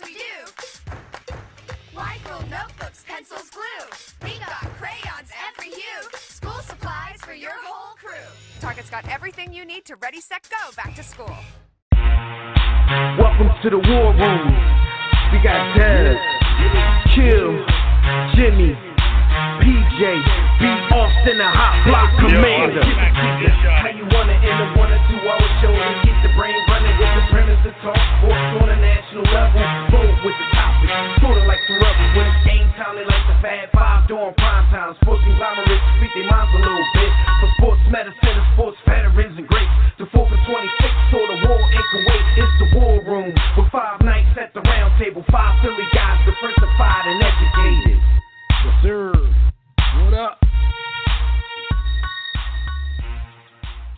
we do. Wide rule notebooks, pencils, glue. We got crayons every hue. School supplies for your whole crew. Target's got everything you need to ready, set, go back to school. Welcome to the war room. We got Dez, Chill, Jimmy, PJ, B. Austin, the hot block commander. How you wanna end a 1 or 2 hour show to keep the brain running with the premise to talk sports on a national level. Bold with the topic, sorta like some rebels. When it's game time, they like the Fab Five during prime time. Sports conglomerates speak their minds a little bit. For sports medicine and sports veterans and greats. The 4th and 26th, so the war in Kuwait. It's the war room with 5 nights at the round table. 5 Philly guys, diversified and educated. Yes, sir. What up?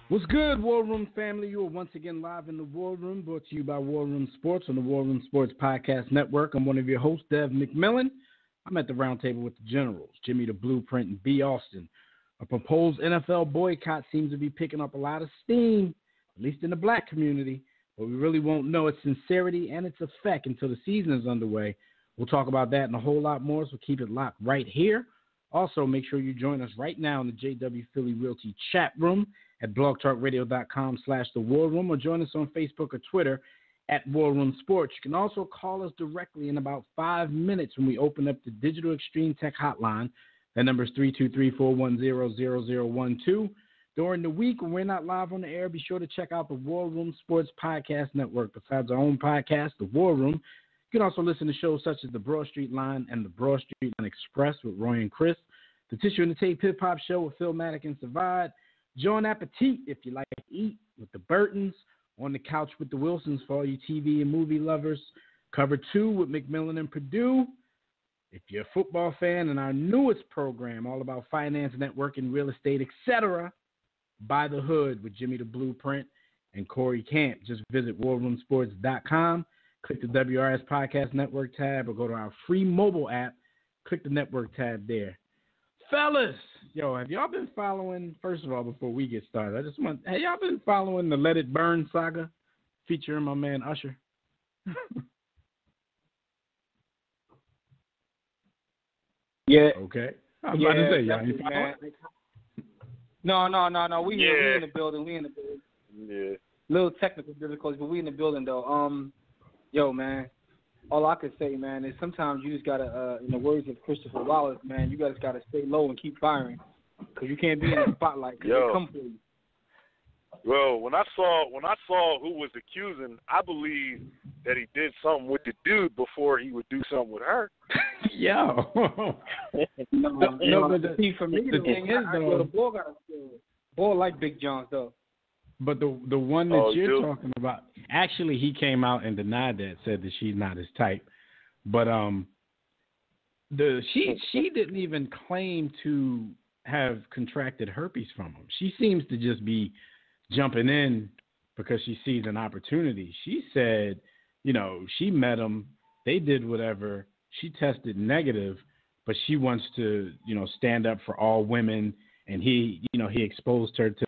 What's good, War Room family? You are once again live in the War Room, brought to you by War Room Sports on the War Room Sports Podcast Network. I'm one of your hosts, Dev McMillan. I'm at the round table with the Generals, Jimmy the Blueprint and B. Austin. A proposed NFL boycott seems to be picking up a lot of steam, at least in the black community, but we really won't know its sincerity and its effect until the season is underway. We'll talk about that and a whole lot more, so keep it locked right here. Also, make sure you join us right now in the JW Philly Realty chat room at blogtalkradio.com/The War Room, or join us on Facebook or Twitter at War Room Sports. You can also call us directly in about 5 minutes when we open up the Digital Extreme Tech Hotline. That number is 323-410-0012. During the week when we're not live on the air, be sure to check out the War Room Sports Podcast Network. Besides our own podcast, The War Room, you can also listen to shows such as The Broad Street Line and The Broad Street Line Express with Roy and Chris, The Tissue and the Tape Hip Hop Show with Phil Maddock and Savad, John Appetit if you like to eat with the Burtons, On the Couch with the Wilsons for all you TV and movie lovers, Cover 2 with McMillan and Purdue. If you're a football fan, and our newest program, all about finance, networking, real estate, etc., By the Hood with Jimmy the Blueprint and Corey Camp. Just visit warroomsports.com, click the WRS Podcast Network tab, or go to our free mobile app, click the network tab there. Fellas, yo, have y'all been following, first of all, before we get started, have y'all been following the Let It Burn saga featuring my man Usher? Yeah. Okay. I was about to say, y'all ain't following? No. We in the building. Yeah. Little technical difficulties, but we in the building though. Yo, man. All I can say, man, is sometimes you just gotta, in the words of Christopher Wallace, man, you guys gotta stay low and keep firing, because you can't be in the spotlight because they come for you. Well, when I saw who was accusing, I believe that he did something with the dude before he would do something with her. Yo. But see, for me, the thing is, though, the boy got a boy like Big John, though. But the one that you're talking about, actually, he came out and denied that, said that she's not his type. But she didn't even claim to have contracted herpes from him. She seems to just be jumping in because she sees an opportunity. She said, she met him, they did whatever, she tested negative, but she wants to, stand up for all women, and he exposed her to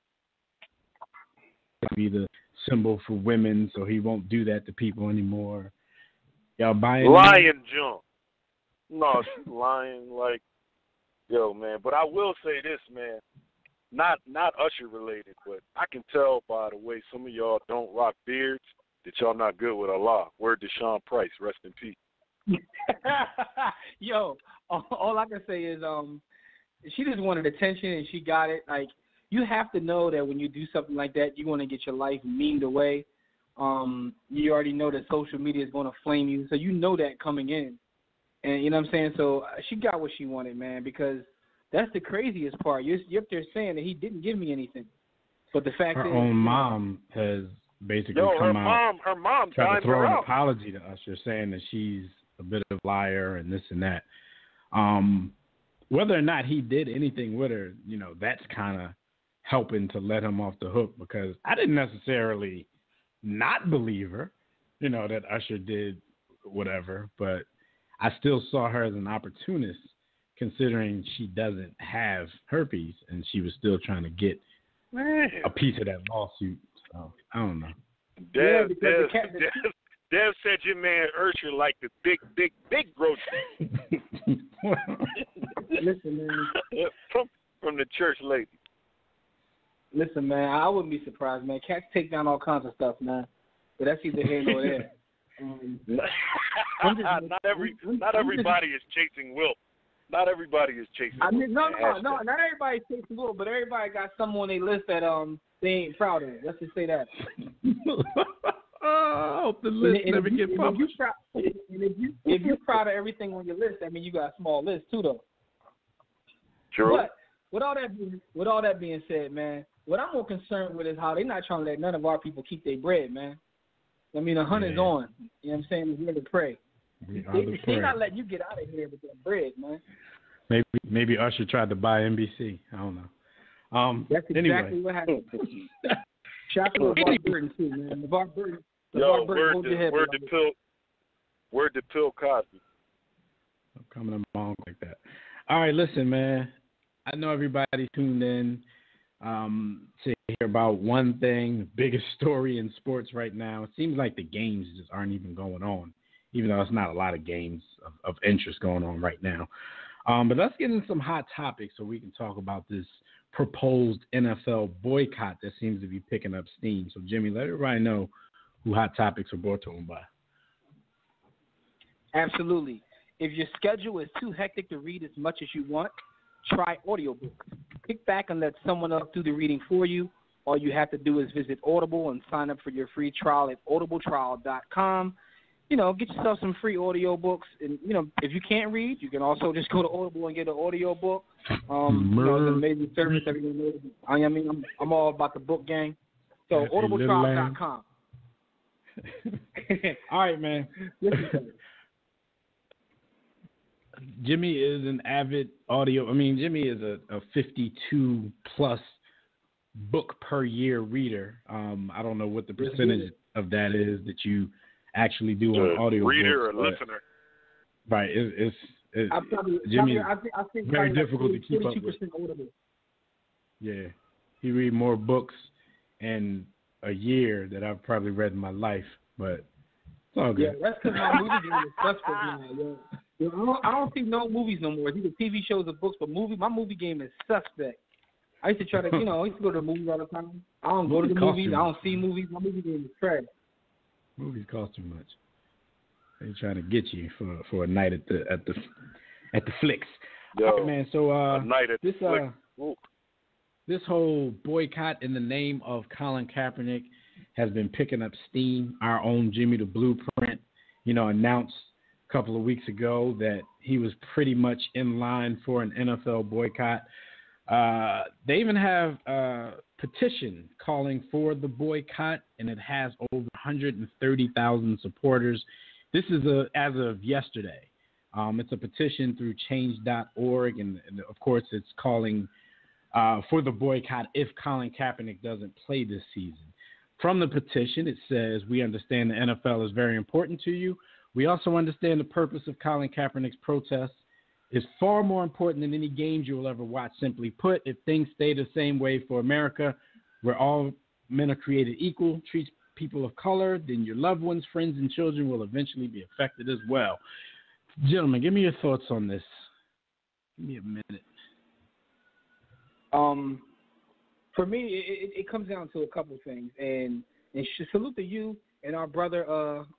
be the symbol for women, so he won't do that to people anymore. Y'all buying lying junk. No, she's lying like, yo, man. But I will say this, man. Not Usher related, but I can tell by the way some of y'all don't rock beards that y'all not good with Allah. Word to Sean Price, rest in peace. Yo, all I can say is she just wanted attention and she got it. Like, you have to know that when you do something like that, you're going to get your life memed away. You already know that social media is going to flame you, so you know that coming in. And you know what I'm saying? So she got what she wanted, man, because that's the craziest part. You're up there saying that he didn't give me anything. But the fact her is, own mom has basically come out, her mom tried to throw her an out. apology to Usher, saying that she's a bit of a liar and this and that. Whether or not he did anything with her, that's kind of helping to let him off the hook, because I didn't necessarily not believe her, that Usher did whatever, but I still saw her as an opportunist, considering she doesn't have herpes, and she was still trying to get a piece of that lawsuit. So I don't know. Des Dev said your man Ursher like the big grocery. Listen, man. From the church lady. Listen, man, I wouldn't be surprised, man. Cats take down all kinds of stuff, man. But that's either here nor there. Not everybody is chasing Wilt. Not everybody is chasing Wilt. No, not everybody's chasing Wilt, but everybody got someone on their list that they ain't proud of. Let's just say that. I hope the list never get published. If you're proud of everything on your list, I mean, you got a small list too, though. True. But with all that being said, man, what I'm more concerned with is how they're not trying to let none of our people keep their bread, man. I mean, the hunt is on. You know what I'm saying? We're to pray. They're not letting you get out of here with that bread, man. Maybe Usher tried to buy NBC. I don't know. That's exactly what happened. Shout out to LeVar Burton, too, man. LeVar Burton, hold your head. Word to Bill Cosby. I'm coming along like that. All right, listen, man. I know everybody tuned in to hear about one thing, the biggest story in sports right now. It seems like the games just aren't even going on, even though it's not a lot of games of interest going on right now. But let's get into some hot topics so we can talk about this proposed NFL boycott that seems to be picking up steam. So, Jimmy, let everybody know who Hot Topics are brought to them by. Absolutely. If your schedule is too hectic to read as much as you want, try audiobooks. Kick back and let someone else do the reading for you. All you have to do is visit Audible and sign up for your free trial at audibletrial.com. You know, get yourself some free audiobooks. And, you know, if you can't read, you can also just go to Audible and get an audiobook. You know, it's an amazing service. Everyone knows. I mean, I'm all about the book gang. So, audibletrial.com. All right, man. Jimmy is an avid Jimmy is a 52-plus book per year reader. I don't know what the percentage of that is that you actually do on audio. Reader or listener. Right. Jimmy is very difficult to keep up with. Audible. Yeah. He read more books in a year that I've probably read in my life, but it's all good. Yeah, that's because my movie game is suspect now, yo. I don't see no movies no more. It's either TV shows or books, but my movie game is suspect. I used to try to, I used to go to the movies all the time. I don't go to the movies. I don't see movies. My movie game is trash. Movies cost too much. They trying to get you for a night at the flicks. Yo, all right, man. So a night at the flicks. This whole boycott in the name of Colin Kaepernick has been picking up steam. Our own Jimmy the Blueprint, announced a couple of weeks ago that he was pretty much in line for an NFL boycott. They even have a petition calling for the boycott, and it has over 130,000 supporters. This is as of yesterday. It's a petition through change.org, and of course it's calling for the boycott if Colin Kaepernick doesn't play this season. From the petition, it says, "We understand the NFL is very important to you. We also understand the purpose of Colin Kaepernick's protest is far more important than any games you will ever watch. Simply put, if things stay the same way for America, where all men are created equal, treats people of color, then your loved ones, friends, and children will eventually be affected as well." Gentlemen, give me your thoughts on this. Give me a minute. For me, it comes down to a couple things, and salute to you and our brother,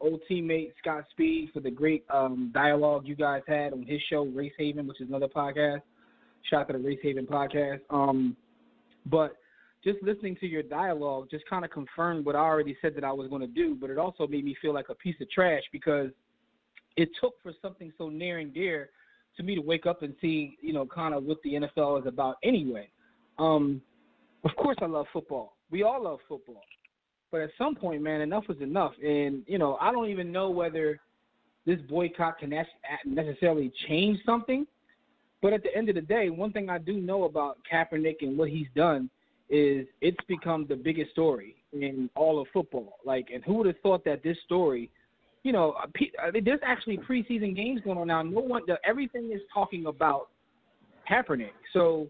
old teammate Scott Speed, for the great dialogue you guys had on his show, Race Haven, which is another podcast. Shout out to the Race Haven podcast. But just listening to your dialogue just kind of confirmed what I already said that I was going to do, but it also made me feel like a piece of trash because it took for something so near and dear to me to wake up and see, kind of what the NFL is about anyway. Of course I love football. We all love football. But at some point, man, enough is enough. And, I don't even know whether this boycott can necessarily change something. But at the end of the day, one thing I do know about Kaepernick and what he's done is it's become the biggest story in all of football. And who would have thought that this story, there's actually preseason games going on now. Everything is talking about Kaepernick. So,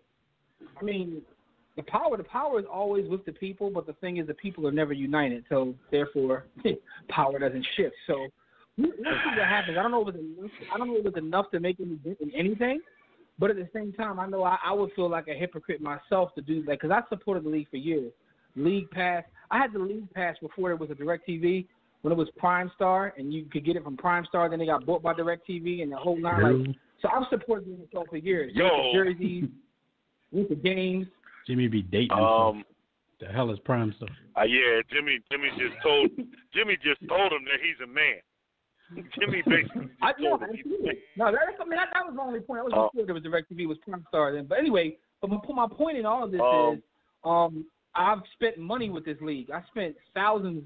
the power is always with the people, but the thing is the people are never united, so therefore power doesn't shift. So we'll see what happens. I don't know if it was enough to make any dent in anything, but at the same time, I know I would feel like a hypocrite myself to do that because I supported the league for years. League Pass. I had the League Pass before it was a DirecTV. When it was Prime Star, and you could get it from Prime Star, then they got bought by DirecTV and the whole nine. Like, so I've supported the NFL for years. Yo. With the jerseys, with the games. Jimmy be dating himself. The hell is Prime Star? Yeah, Jimmy just told him that he's a man. Jimmy basically told him he's a man. No, that was my only point. I was sure there was DirecTV was Prime Star then. But anyway, my point in all of this is I've spent money with this league. I spent thousands,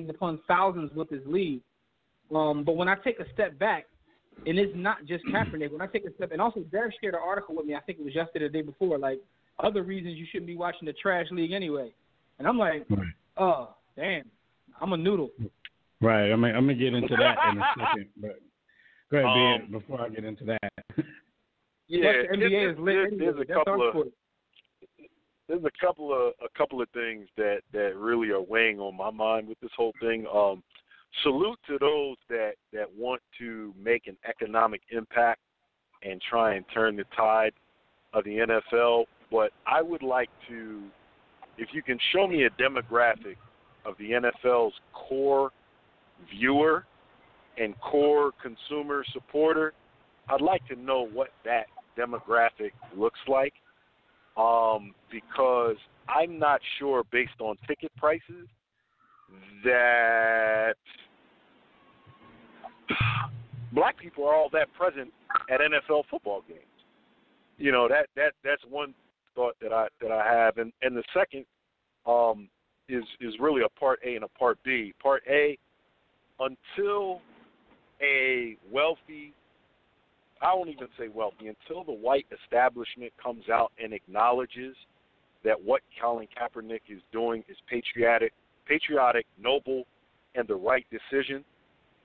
upon thousands with this league. But when I take a step back, and it's not just Kaepernick, when I take a step, and also Derek shared an article with me, I think it was yesterday or the day before, like, other reasons you shouldn't be watching the trash league anyway. And I'm like, oh, damn, I'm a noodle. Right. I'm going to get into that in a second. But go ahead, Ben, before I get into that. Yeah, the NBA is lit. There's a couple of things that really are weighing on my mind with this whole thing. Salute to those that want to make an economic impact and try and turn the tide of the NFL. But I would like to, if you can show me a demographic of the NFL's core viewer and core consumer supporter, I'd like to know what that demographic looks like. Because I'm not sure, based on ticket prices, that black people are all that present at NFL football games. You know, that's one thought that I have, and the second is really a part A and a part B. Part A, until a wealthy, I won't even say wealthy, until the white establishment comes out and acknowledges that what Colin Kaepernick is doing is patriotic, noble, and the right decision,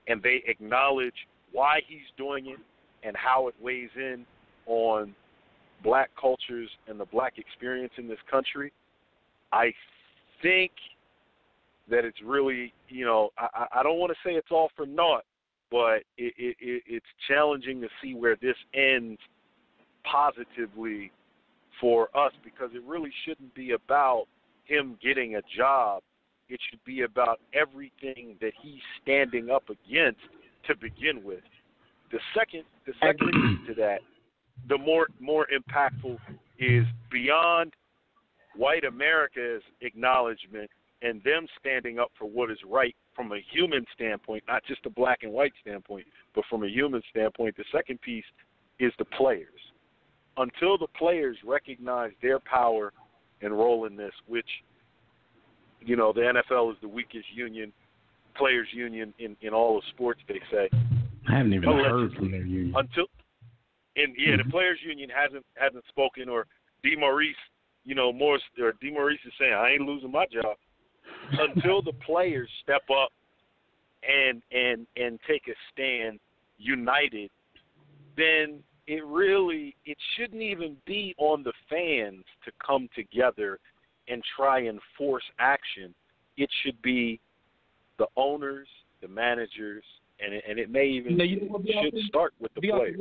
and they acknowledge why he's doing it and how it weighs in on black cultures and the black experience in this country, I think that it's really, I don't want to say it's all for naught, but it's challenging to see where this ends positively for us, because it really shouldn't be about him getting a job. It should be about everything that he's standing up against to begin with. The second piece to that, the more impactful, is beyond white America's acknowledgement and them standing up for what is right from a human standpoint, not just a black and white standpoint, but from a human standpoint. The second piece is the players. Until the players recognize their power and role in this, which, the NFL is the weakest players union in all of sports, they say. I haven't even heard from their union. The players union hasn't spoken, or DeMaurice, DeMaurice is saying, I ain't losing my job. Until the players step up and take a stand united, then it shouldn't even be on the fans to come together and try and force action. It should be the owners, the managers, and it may even should start with the players.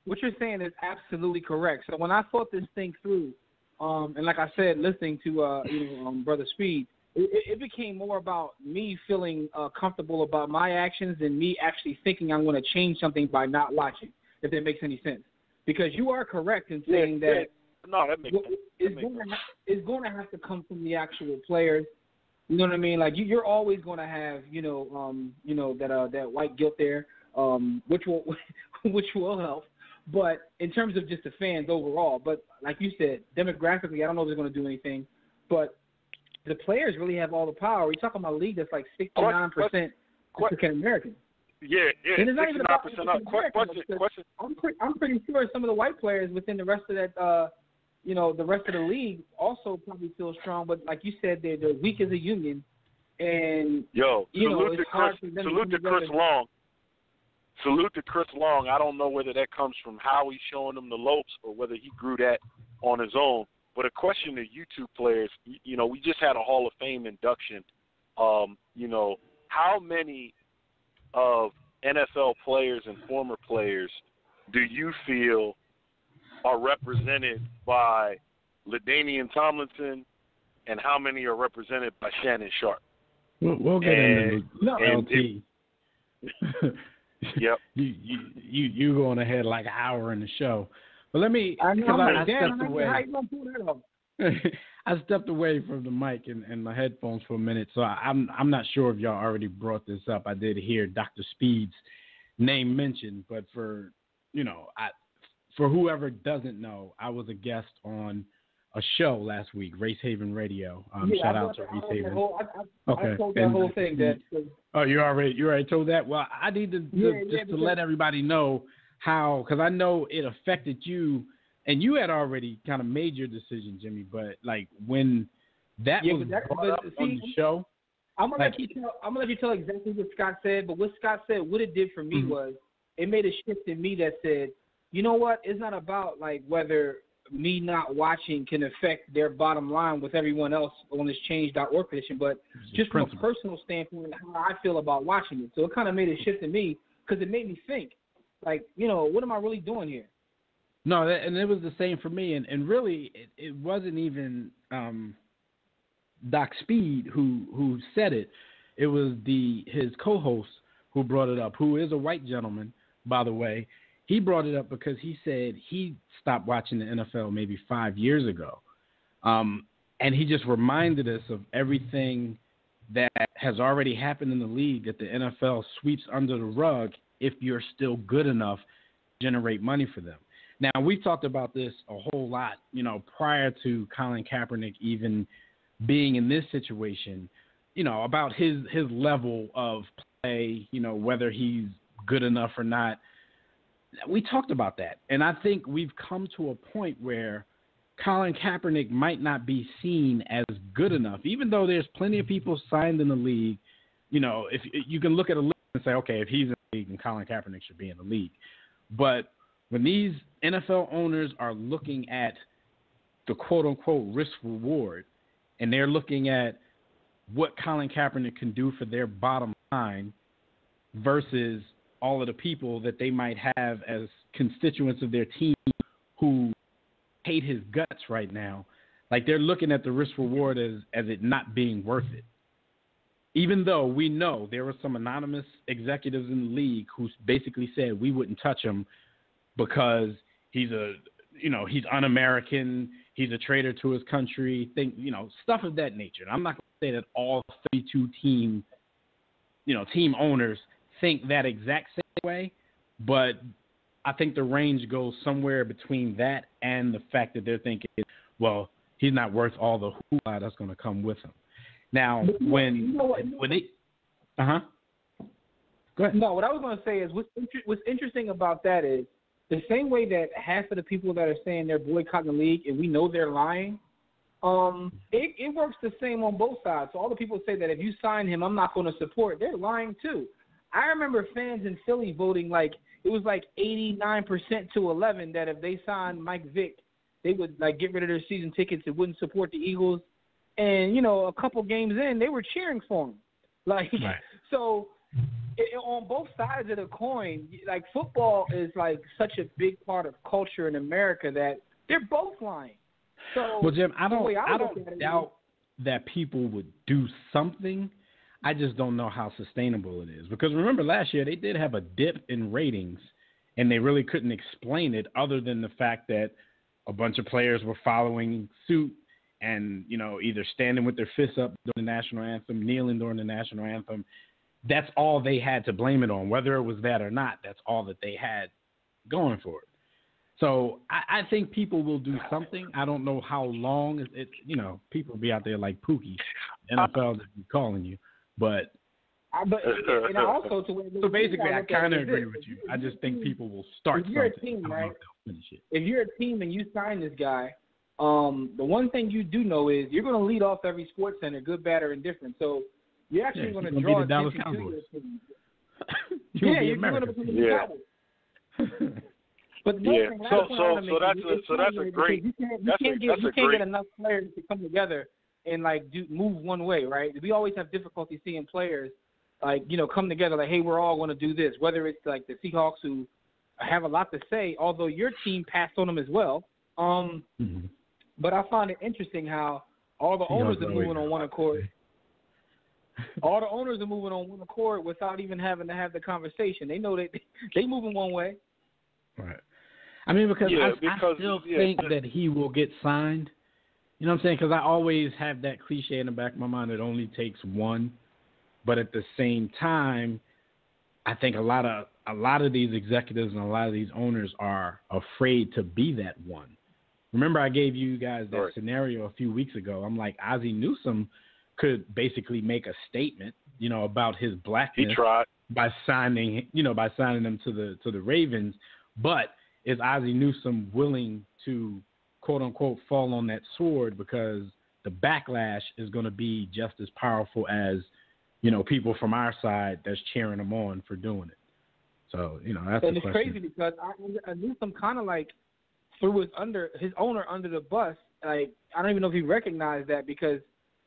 What you're saying is absolutely correct. So when I thought this thing through, and like I said, listening to Brother Speed, it became more about me feeling comfortable about my actions than me actually thinking I'm going to change something by not watching, if that makes any sense. Because you are correct in saying that that makes sense. It's going to have to come from the actual players. You know what I mean? Like you're always going to have that white guilt there, which will help. But in terms of just the fans overall, but like you said, demographically, I don't know if they're going to do anything. But the players really have all the power. We're talking about a league that's like 69% African American. Yeah, and it's not even about 69%. Question. I'm pretty sure some of the white players within the rest of that, the rest of the league also probably feel strong. But like you said, they're weak as a union, and salute to Chris Long. Salute to Chris Long. I don't know whether that comes from how he's showing them the lopes or whether he grew that on his own. But a question to you two players, you know, we just had a Hall of Fame induction. You know, how many of NFL players and former players do you feel are represented by LaDainian Tomlinson, and how many are represented by Shannon Sharpe? We'll get into LT. Yep. You going ahead like an hour in the show. But let me, I stepped away. How you gonna pull that off? I stepped away from the mic and my headphones for a minute, so I'm not sure if y'all already brought this up. I did hear Dr. Speed's name mentioned, but for whoever doesn't know, I was a guest on a show last week, Race Haven Radio. Shout out to Race Haven. I told that whole thing. Oh, you already told that? Well, I need to let everybody know how, because I know it affected you, and you had already kind of made your decision, Jimmy. But like when that was brought up on the show, I'm gonna let you tell exactly what Scott said. But what Scott said, what it did for me was it made a shift in me that said, you know what? It's not about like whether me not watching can affect their bottom line with everyone else on this change.org petition, but just from a personal standpoint, how I feel about watching it. So it kind of made a shift in me because it made me think, like, you know, what am I really doing here? No, and it was the same for me. And really, it wasn't even Doc Speed who said it. It was his co-host who brought it up, who is a white gentleman, by the way. He brought it up because he said he stopped watching the NFL maybe 5 years ago. And he just reminded us of everything that has already happened in the league that the NFL sweeps under the rug if you're still good enough to generate money for them. Now, we've talked about this a whole lot, you know, prior to Colin Kaepernick even being in this situation, you know, about his level of play, you know, whether he's good enough or not. We talked about that, and I think we've come to a point where Colin Kaepernick might not be seen as good enough, even though there's plenty of people signed in the league. You know, if you can look at a list and say, okay, if he's in the league, then Colin Kaepernick should be in the league. But when these NFL owners are looking at the quote-unquote risk reward, and they're looking at what Colin Kaepernick can do for their bottom line versus all of the people that they might have as constituents of their team who hate his guts right now, like they're looking at the risk reward as it not being worth it. Even though we know there were some anonymous executives in the league who basically said we wouldn't touch him because he's un-American, he's a traitor to his country, stuff of that nature. And I'm not going to say that all 32 team owners think that exact same way, but I think the range goes somewhere between that and the fact that they're thinking, well, he's not worth all the hoopla that's going to come with him. Now, Go ahead. No, what I was going to say is what's interesting about that is the same way that half of the people that are saying they're boycotting the league and we know they're lying, it works the same on both sides. So all the people say that if you sign him, I'm not going to support, they're lying too. I remember fans in Philly voting like it was like 89% to 11% that if they signed Mike Vick, they would like get rid of their season tickets and wouldn't support the Eagles. And, a couple games in, they were cheering for him. Like, right. So on both sides of the coin, like football is like such a big part of culture in America that they're both lying. So, well, Jim, I don't doubt that people would do something. I just don't know how sustainable it is. Because remember last year they did have a dip in ratings, and they really couldn't explain it other than the fact that a bunch of players were following suit and, either standing with their fists up during the national anthem, kneeling during the national anthem. That's all they had to blame it on. Whether it was that or not, that's all that they had going for it. So I think people will do something. I don't know how long. People will be out there like Pookie. NFL will be calling you. But and also so basically, I kind of agree with you. I just think people will start something. If you're a team, right? If you're a team and you sign this guy, the one thing you do know is you're going to lead off every sports center, good, bad, or indifferent. So you're actually going to draw attention to your team. You're going to become the Cowboys. But Yeah. thing, So that's a great. You can't get enough players to come together and like move one way, right? We always have difficulty seeing players like come together like, hey, we're all going to do this. Whether it's like the Seahawks who have a lot to say, although your team passed on them as well. But I find it interesting how all the owners are moving on one accord. All the owners are moving on one accord without even having to have the conversation. They know they moving one way. Right. I mean, because I still think that he will get signed. You know what I'm saying? Because I always have that cliche in the back of my mind. It only takes one. But at the same time, I think a lot of these executives and a lot of these owners are afraid to be that one. Remember, I gave you guys that scenario a few weeks ago. I'm like, Ozzie Newsome could basically make a statement, about his blackness. He tried by signing him to the Ravens. But is Ozzie Newsome willing to, quote unquote, fall on that sword because the backlash is going to be just as powerful as, people from our side that's cheering him on for doing it. So, that's the question. And it's crazy because Newsome kind of like threw his owner under the bus. Like, I don't even know if he recognized that because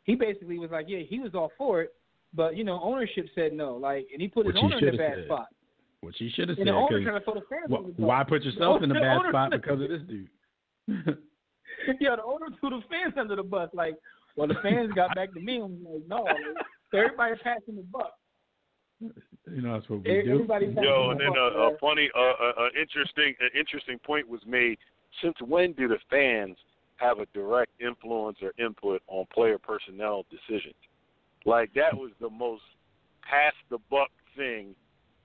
he basically was like, yeah, he was all for it, but ownership said no. Like, and he put his owner in a bad spot. Which he should have said. And the owner trying to throw the fans under the bus. Why put yourself in a bad spot because of this dude? Yeah, the owner threw the fans under the bus. Like, well, the fans got back to me and was like, no, so everybody passing the buck. That's what we do. And then a funny, interesting point was made. Since when do the fans have a direct influence or input on player personnel decisions? Like, that was the most pass the buck thing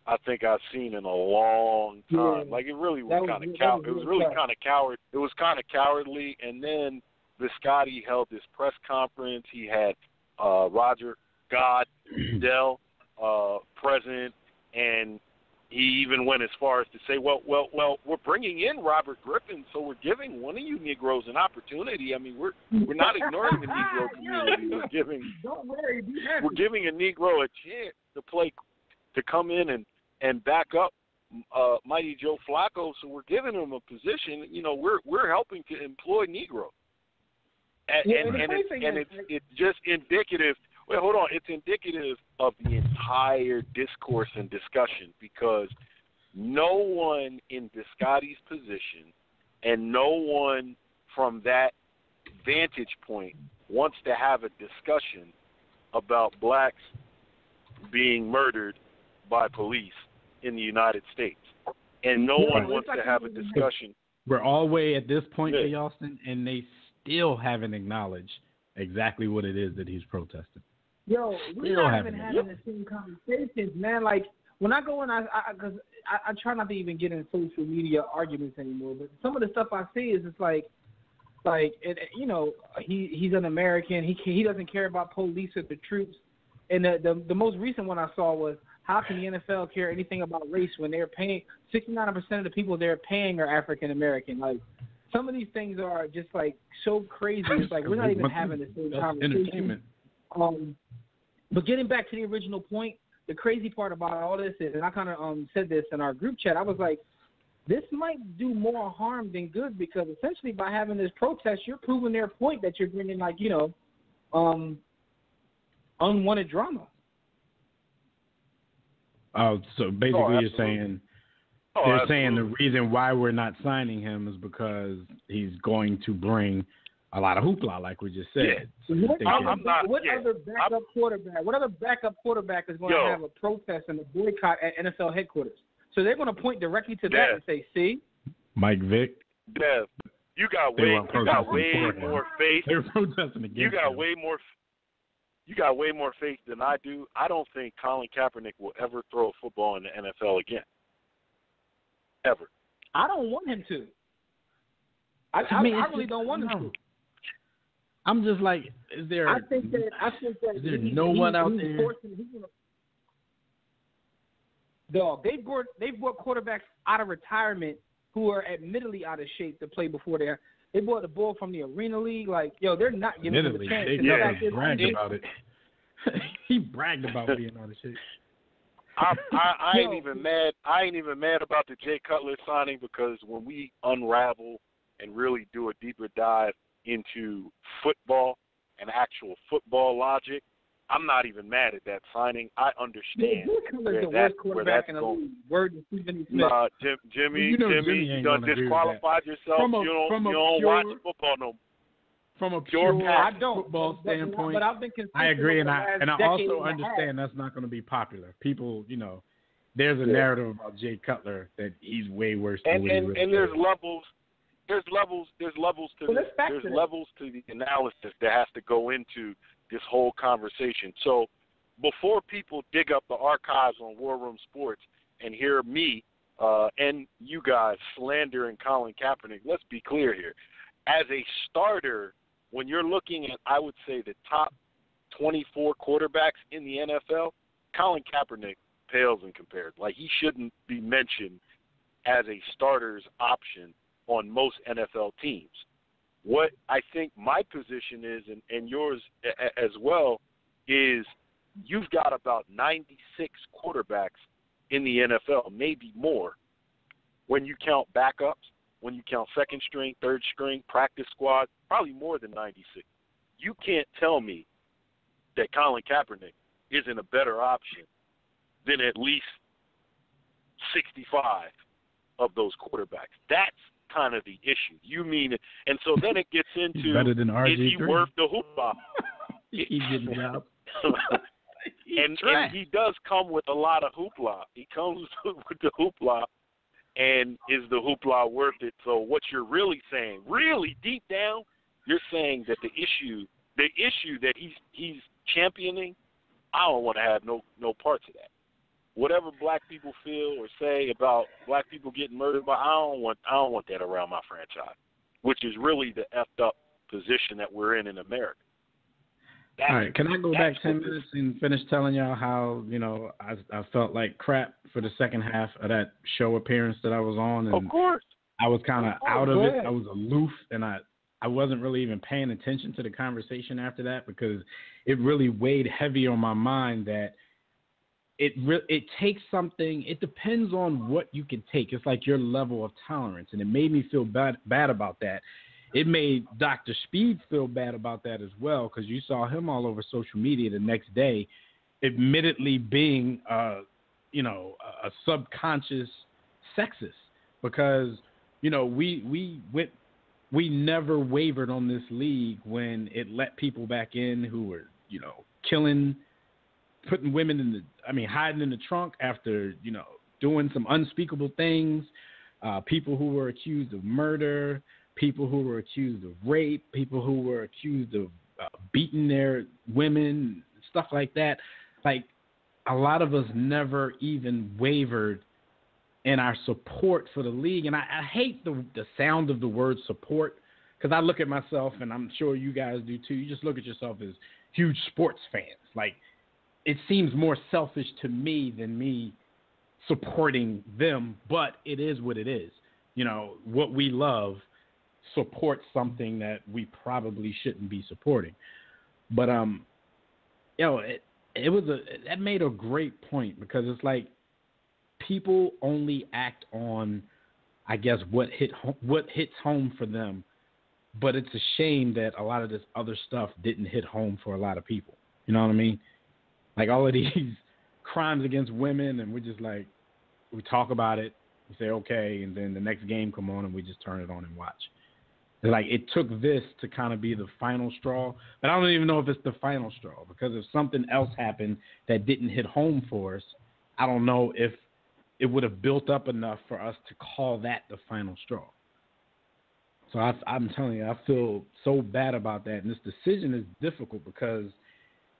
I think I've seen in a long time. Like, it really was kind of coward. It was really kind of coward. It was kind of cowardly. And then Viscotti held this press conference. He had Roger Goodell present, and he even went as far as to say, well, we're bringing in Robert Griffin, so we're giving one of you Negroes an opportunity. I mean, we're not ignoring the Negro community. We're giving a Negro a chance to play, to come in and back up Mighty Joe Flacco. So we're giving him a position. We're helping to employ Negro, and it's just indicative. Wait, hold on. It's indicative of the entire discourse and discussion because no one in Biscotti's position and no one from that vantage point wants to have a discussion about blacks being murdered by police in the United States. And no one wants to have a discussion. We're all the way at this point, Jay Austin, and they still haven't acknowledged exactly what it is that he's protesting. Yo, we're not even having the same conversations, man. Like, when I go in, because I try not to even get in social media arguments anymore, but some of the stuff I see is just like he's an American. He doesn't care about police or the troops. And the most recent one I saw was, how can the NFL care anything about race when they're paying 69% of the people they're paying are African American? Like, some of these things are just like so crazy. It's like we're not even having the same conversation. But getting back to the original point, the crazy part about all this is, and I kind of said this in our group chat, I was like, this might do more harm than good because essentially by having this protest, you're proving their point that you're bringing unwanted drama. Oh, so basically you're saying they're saying the reason why we're not signing him is because he's going to bring a lot of hoopla, like we just said. Yeah. What other backup quarterback is going to have a protest and a boycott at NFL headquarters? So they're going to point directly to that and say, "See, Mike Vick, Dev, you got way more faith. They're protesting against You got way more faith than I do. I don't think Colin Kaepernick will ever throw a football in the NFL again. Ever. I don't want him to. I really don't want him to. I'm just like, is there? I think that is there no one out there? Dog, they brought quarterbacks out of retirement who are admittedly out of shape to play before they brought the ball from the Arena League. Like, yo, they're not giving him a chance. He bragged about it. He bragged about being out of shape. I ain't even mad. I ain't even mad about the Jay Cutler signing because when we unravel and really do a deeper dive into football and actual football logic, I'm not even mad at that signing. I understand where that's going. Word to Stephen Smith. Nah, Jimmy, You done disqualified yourself. You don't watch football no more. From a pure football standpoint, but I've been I agree, and I also understand that's not going to be popular. People, there's a narrative about Jay Cutler that he's way worse than what he really and there's levels. There's levels to the analysis that has to go into this whole conversation. So before people dig up the archives on War Room Sports and hear me and you guys slandering Colin Kaepernick, let's be clear here. As a starter, when you're looking at, I would say, the top 24 quarterbacks in the NFL, Colin Kaepernick pales in comparison. Like, he shouldn't be mentioned as a starter's option on most NFL teams. What I think my position is, and yours as well, is you've got about 96 quarterbacks in the NFL, maybe more, when you count backups, when you count second string, third string, practice squad, probably more than 96. You can't tell me that Colin Kaepernick isn't a better option than at least 65 of those quarterbacks. That's kind of the issue. You mean it? And so then it gets into, better than RG3. Is he worth the hoopla? He's getting it out. and he does come with a lot of hoopla. He comes with the hoopla, and is the hoopla worth it? So what you're really saying, really deep down, you're saying that the issue that he's championing, I don't want to have no parts of that. Whatever black people feel or say about black people getting murdered, but I don't want that around my franchise, which is really the effed up position that we're in America. All right, can I go back 10 minutes and finish telling y'all how, I felt like crap for the second half of that show appearance that I was on? And of course. I was kind of out of it. I was aloof, and I wasn't really even paying attention to the conversation after that because it really weighed heavy on my mind that it takes something. It depends on what you can take. It's like your level of tolerance, and it made me feel bad about that. It made Dr. Speed feel bad about that as well because you saw him all over social media the next day, admittedly being, a subconscious sexist because, we never wavered on this league when it let people back in who were, killing, putting women hiding in the trunk after, doing some unspeakable things, people who were accused of murder, people who were accused of rape, people who were accused of beating their women, stuff like that. Like, a lot of us never even wavered in our support for the league. And I hate the sound of the word support because I look at myself, and I'm sure you guys do too. You just look at yourself as huge sports fans. Like, it seems more selfish to me than me supporting them, but it is what it is. What we love supports something that we probably shouldn't be supporting. But that made a great point because it's like people only act on, I guess, what hits home for them. But it's a shame that a lot of this other stuff didn't hit home for a lot of people. You know what I mean? Like all of these crimes against women, and we're just like, we talk about it, we say okay, and then the next game come on and we just turn it on and watch. It's like it took this to kind of be the final straw, but I don't even know if it's the final straw because if something else happened that didn't hit home for us, I don't know if it would have built up enough for us to call that the final straw. So I'm telling you, I feel so bad about that, and this decision is difficult because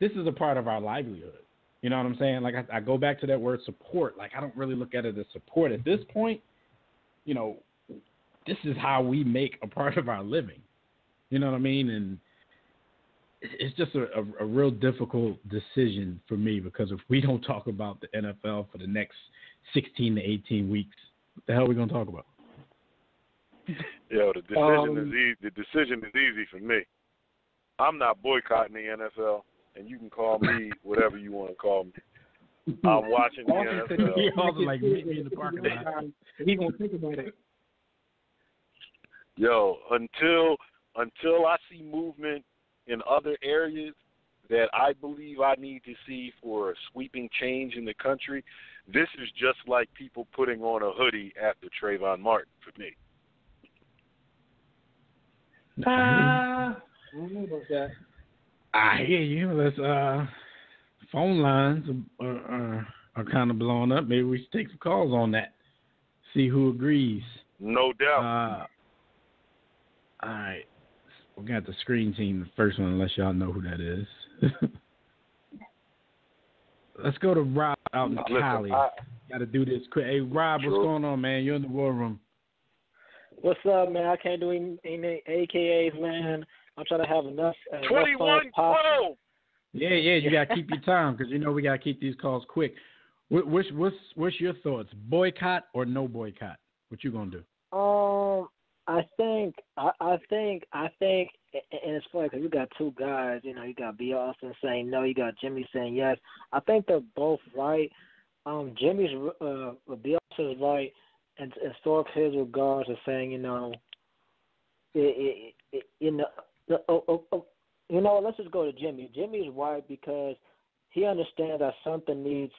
this is a part of our livelihood. You know what I'm saying? Like, I go back to that word support. Like, I don't really look at it as support. At this point, this is how we make a part of our living. You know what I mean? And it's just a real difficult decision for me because if we don't talk about the NFL for the next 16 to 18 weeks, what the hell are we going to talk about? Yo, the decision is easy. The decision is easy for me. I'm not boycotting the NFL, and you can call me whatever you want to call me. I'm watching the NFL. He also like meet me in the parking lot. He gonna think about it. Yo, until I see movement in other areas that I believe I need to see for a sweeping change in the country, this is just like people putting on a hoodie after Trayvon Martin for me. I don't know about that. I hear you. Let's phone lines are kind of blown up. Maybe we should take some calls on that. See who agrees. No doubt. All right. We got the screen team, the first one, unless y'all know who that is. Let's go to Rob out in Cali. Got to do this quick. Hey, Rob, what's going on, man? You're in the war room. What's up, man? I can't do any AKAs, man. I'm trying to have enough. 21-12. Yeah, you got to keep your time because, we got to keep these calls quick. What's your thoughts? Boycott or no boycott? What you going to do? I think, and it's funny because you got two guys. You got B. Austin saying no, you got Jimmy saying yes. I think they're both right. B. Austin is right, and Stork his regards is saying, let's just go to Jimmy. Jimmy's right because he understands that something needs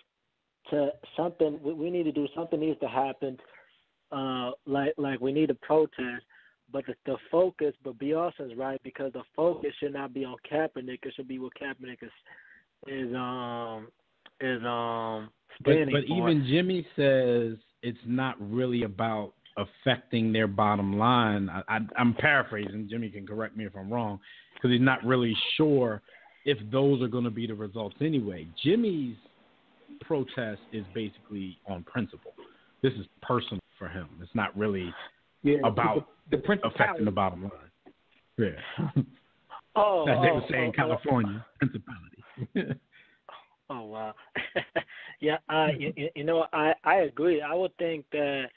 to happen. Like we need a protest, but the focus. But B. Austin's right because the focus should not be on Kaepernick. It should be what Kaepernick is standing but for. Even Jimmy says it's not really about affecting their bottom line. I'm paraphrasing. Jimmy can correct me if I'm wrong because he's not really sure if those are going to be the results anyway. Jimmy's protest is basically on principle. This is personal for him. It's not really about the affecting the bottom line. Yeah. As they would say in California, principality. Oh, wow. Yeah, I agree. I would think that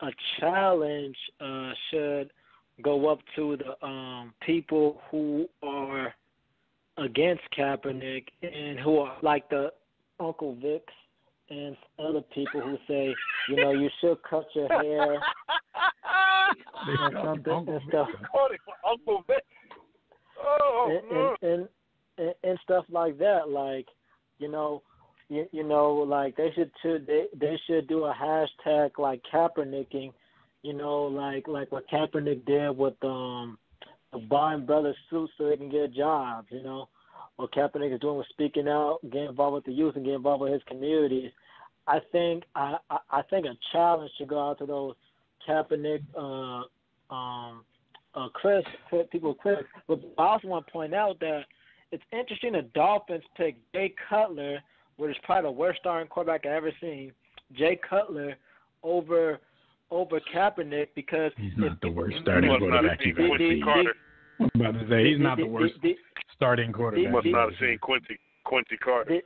a challenge should go up to the people who are against Kaepernick and who are like the Uncle Vicks and other people who say, you should cut your hair and something and stuff. Uncle Vic. And stuff like that. Like, like they should do a hashtag like Kaepernicking, like what Kaepernick did with buying brothers suits so they can get jobs, What Kaepernick is doing with speaking out, getting involved with the youth, and getting involved with his communities. I think a challenge should go out to those Kaepernick people critics. But I also want to point out that it's interesting the Dolphins picked Jay Cutler, which is probably the worst starting quarterback I've ever seen, Jay Cutler over Kaepernick because he's not the worst starting quarterback you've ever seen. I'm about to say he's not the worst starting quarterback. You must not have seen Quincy Carter.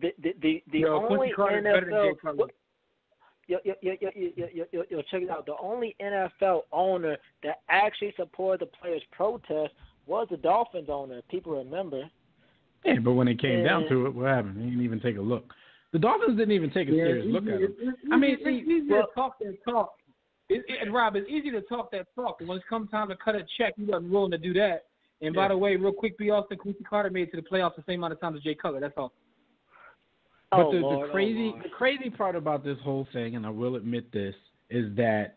The only NFL. Yo, check it out. The only NFL owner that actually supported the players' protest was the Dolphins owner. People remember. Yeah, but when it came down to it, what happened? He didn't even take a look. The Dolphins didn't even take a serious look at him. It's easy to talk that talk. Rob, it's easy to talk that talk. But when it's come time to cut a check, you wasn't willing to do that. And by the way, real quick, B. Austin, Quincy Carter made it to the playoffs the same amount of time as Jay Cutler. That's all. But the crazy part about this whole thing, and I will admit this, is that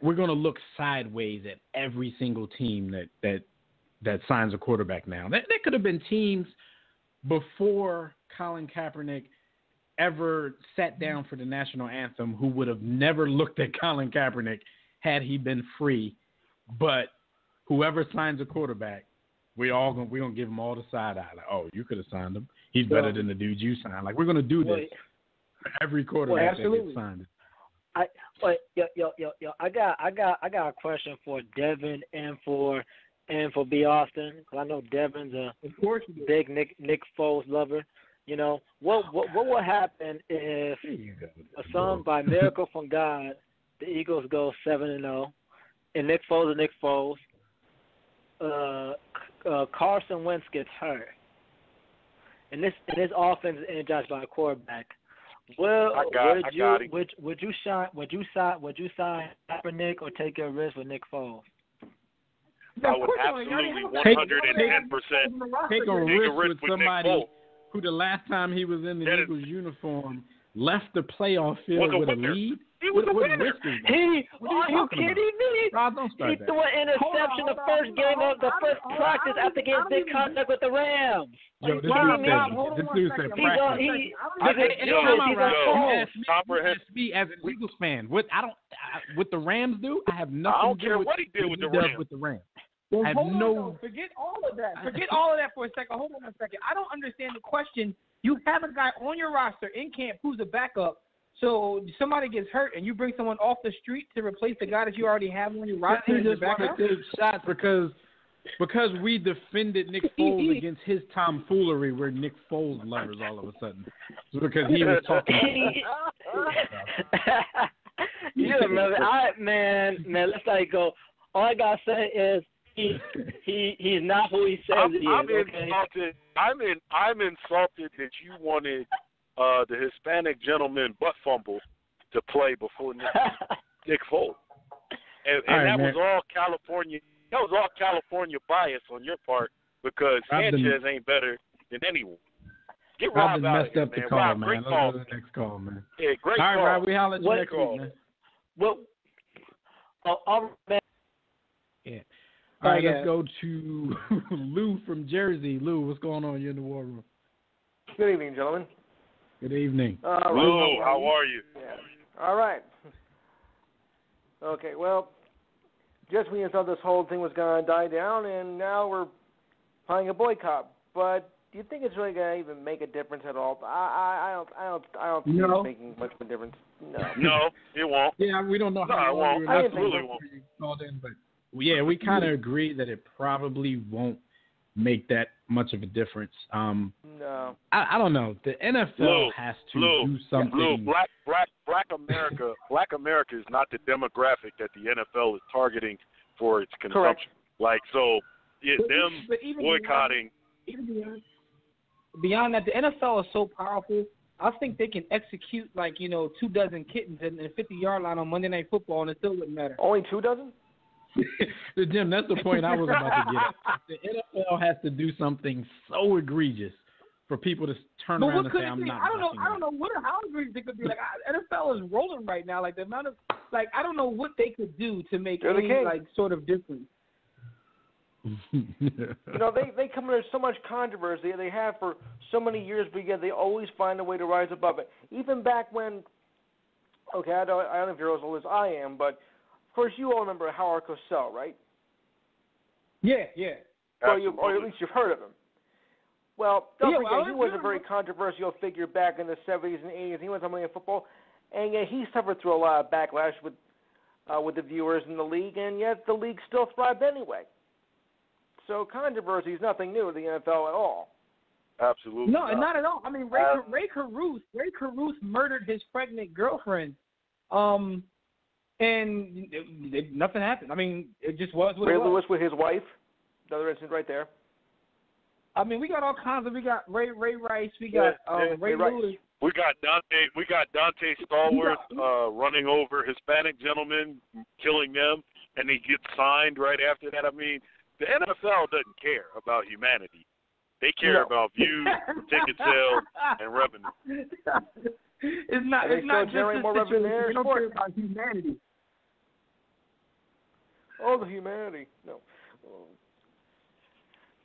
we're going to look sideways at every single team that signs a quarterback now. There could have been teams before Colin Kaepernick ever sat down for the national anthem who would have never looked at Colin Kaepernick had he been free. But whoever signs a quarterback, we're gonna give him all the side eye. Like, oh, you could have signed him. He's better than the dude you signed. Like, we're gonna do this for every quarterback that gets signed. I got a question for Devin and for B. Austin, because I know Devin's a big Nick Foles lover. What would happen if a song by Miracle from God, the Eagles go 7-0, and Nick Foles is Nick Foles, Carson Wentz gets hurt, and this offense is energized by a quarterback. Well, would you sign Kaepernick or take a risk with Nick Foles? I would absolutely 110% take a risk with Nick somebody Foles. who the last time he was in the Eagles uniform left the playoff field with a lead. He was a winner. Are you kidding me? Rob, don't start He that. threw an interception the first game of the first practice after getting big contact with the Rams. Yo, this dude said He's practice. You asked me as an Eagles fan. What the Rams do, I have nothing I don't to do care with what he did with the Rams. Well, I have forget all of that. Forget all of that for a second. Hold on a second. I don't understand the question. You have a guy on your roster in camp who's a backup. So somebody gets hurt and you bring someone off the street to replace the guy that you already have on your roster. He just wanted to take shots because we defended Nick Foles against his tomfoolery. We're Nick Foles lovers all of a sudden. It's because he was talking. Yeah, man, let's let it go. All I gotta say is he's not who he says he is. Insulted. I'm insulted that you wanted the Hispanic gentleman butt fumble to play before Nick Foles, and that was all California. That was all California bias on your part because Sanchez ain't better than anyone. Get Rob out messed up the call, Rob, man. Let's go to the next call, man. Yeah, great all right, call. Rob, we holler at you next week, man. Well, man. Yeah. All right, let's go to Lou from Jersey. Lou, what's going on? You're in the war room. Good evening, gentlemen. Good evening. Lou, how are you? Yeah. All right. Okay, well, just when you thought this whole thing was going to die down, and now we're planning a boycott. But do you think it's really going to even make a difference at all? I don't think it's making much of a difference. No, it won't. Yeah, we don't know how long I absolutely won't. Called in, but yeah, we kind of agree that it probably won't make that much of a difference. No. I don't know. The NFL has to do something. Black America is not the demographic that the NFL is targeting for its consumption. Correct. Like, so them boycotting. Beyond that, the NFL is so powerful. I think they can execute 24 kittens in the 50-yard line on Monday Night Football, and it still wouldn't matter. Only 24? Jim, that's the point I was about to get at. The NFL has to do something so egregious for people to turn around and say, "I'm not." I don't know how egregious it could be. Like NFL is rolling right now. Like the amount of I don't know what they could do to make any sort of difference. They come under so much controversy. They have for so many years, but yet they always find a way to rise above it. Even back when, I don't know if you're as old as I am, but of course you all remember Howard Cosell, right? Yeah. Or at least you've heard of him. Well, don't forget, he was a very controversial figure back in the 70s and 80s. He was something in football, and yet he suffered through a lot of backlash with the viewers in the league, and yet the league still thrived anyway. So controversy is nothing new to the NFL at all. Absolutely. No, not at all. I mean, Ray Caruth murdered his pregnant girlfriend, and nothing happened. I mean, it just was what it was. Ray Lewis with his wife, another incident right there. I mean, we got all kinds of. We got Ray Rice. We got Ray Lewis. We got Dante Stallworth running over Hispanic gentlemen, killing them, and he gets signed right after that. I mean, the NFL doesn't care about humanity. They care about views, ticket sales, and revenue. It's not just generate more revenue there. They don't care about humanity. Oh, the humanity. No.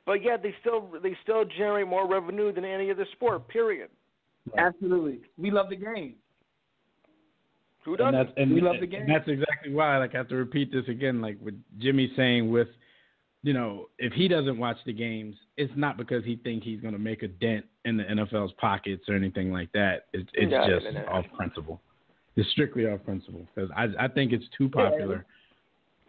But yeah, they still generate more revenue than any other sport. Period. Absolutely, we love the game. Who doesn't? We love the game. And that's exactly why. I have to repeat this again. Like with Jimmy saying, with if he doesn't watch the games, it's not because he thinks he's going to make a dent in the NFL's pockets or anything like that. It's just off principle. It's strictly off principle because I think it's too popular.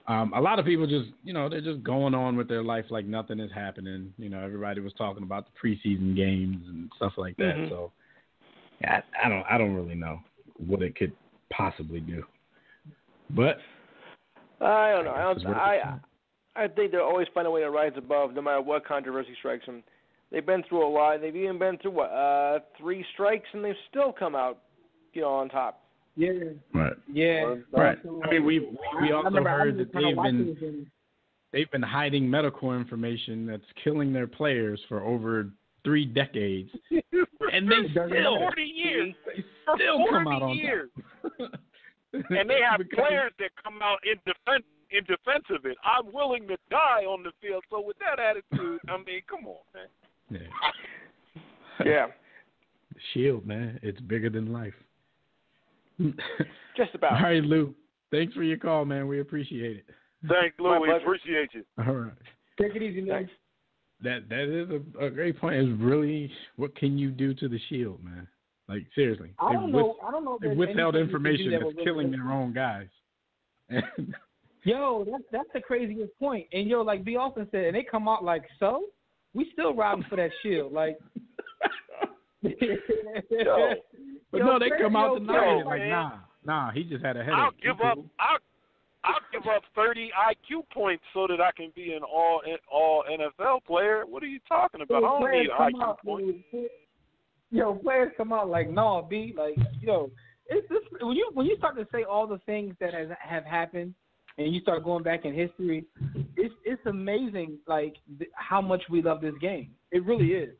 A lot of people just, they're just going on with their life like nothing is happening. Everybody was talking about the preseason games and stuff like that. Mm-hmm. So, I don't really know what it could possibly do. But I don't know. I think they'll always find a way to rise above, no matter what controversy strikes them. They've been through a lot. They've even been through 3 strikes, and they've still come out, on top. Yeah. Right. Yeah. Right. I mean, we also heard that they've been hiding medical information that's killing their players for over 3 decades, and they still 40 years. They still come out on years. top. And they have players that come out in defense of it. I'm willing to die on the field. So with that attitude, I mean, come on, man. Yeah. The Shield, man, it's bigger than life. Just about. All right, Lou. Thanks for your call, man. We appreciate it. Thanks, Lou. We appreciate you. All right. Take it easy, man. That is a great point. Is really, what can you do to the Shield, man? Like, seriously. I don't know. They withheld information that's killing their own guys. Yo, that's the craziest point. And like B. Austin said, and they come out like, so we still robbing for that Shield, like. Yo. But no, they come out tonight like, nah. He just had a headache. I'll give up 30 IQ points so that I can be an all NFL player. What are you talking about? I don't need IQ points. Players come out like, no, B, like, it's this when you start to say all the things that have happened, and you start going back in history, it's amazing, like how much we love this game. It really is.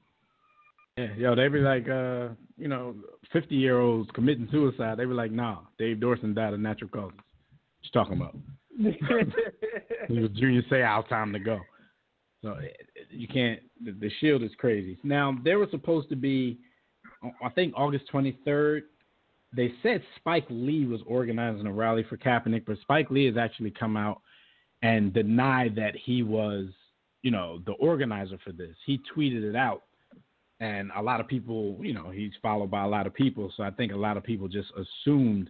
Yeah, they be like, 50-year-olds committing suicide. They be like, nah, Dave Dorson died of natural causes. What you talking about? It was Junior Seau time to go. So you can't. The Shield is crazy. Now there was supposed to be, I think August 23rd. They said Spike Lee was organizing a rally for Kaepernick, but Spike Lee has actually come out and denied that he was, the organizer for this. He tweeted it out. And a lot of people, he's followed by a lot of people. So I think a lot of people just assumed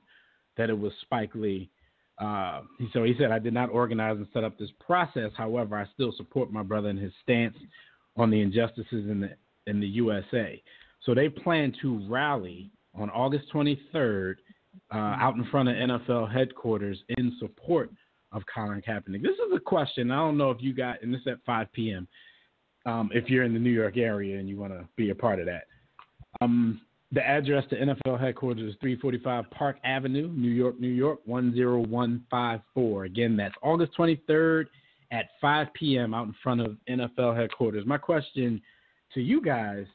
that it was Spike Lee. So he said, I did not organize and set up this process. However, I still support my brother in his stance on the injustices in the USA. So they plan to rally on August 23rd out in front of NFL headquarters in support of Colin Kaepernick. This is a question. I don't know if you got, and this is at 5 p.m., if you're in the New York area and you want to be a part of that. The address to NFL headquarters is 345 Park Avenue, New York, 10154. Again, that's August 23rd at 5 p.m. out in front of NFL headquarters. My question to you guys,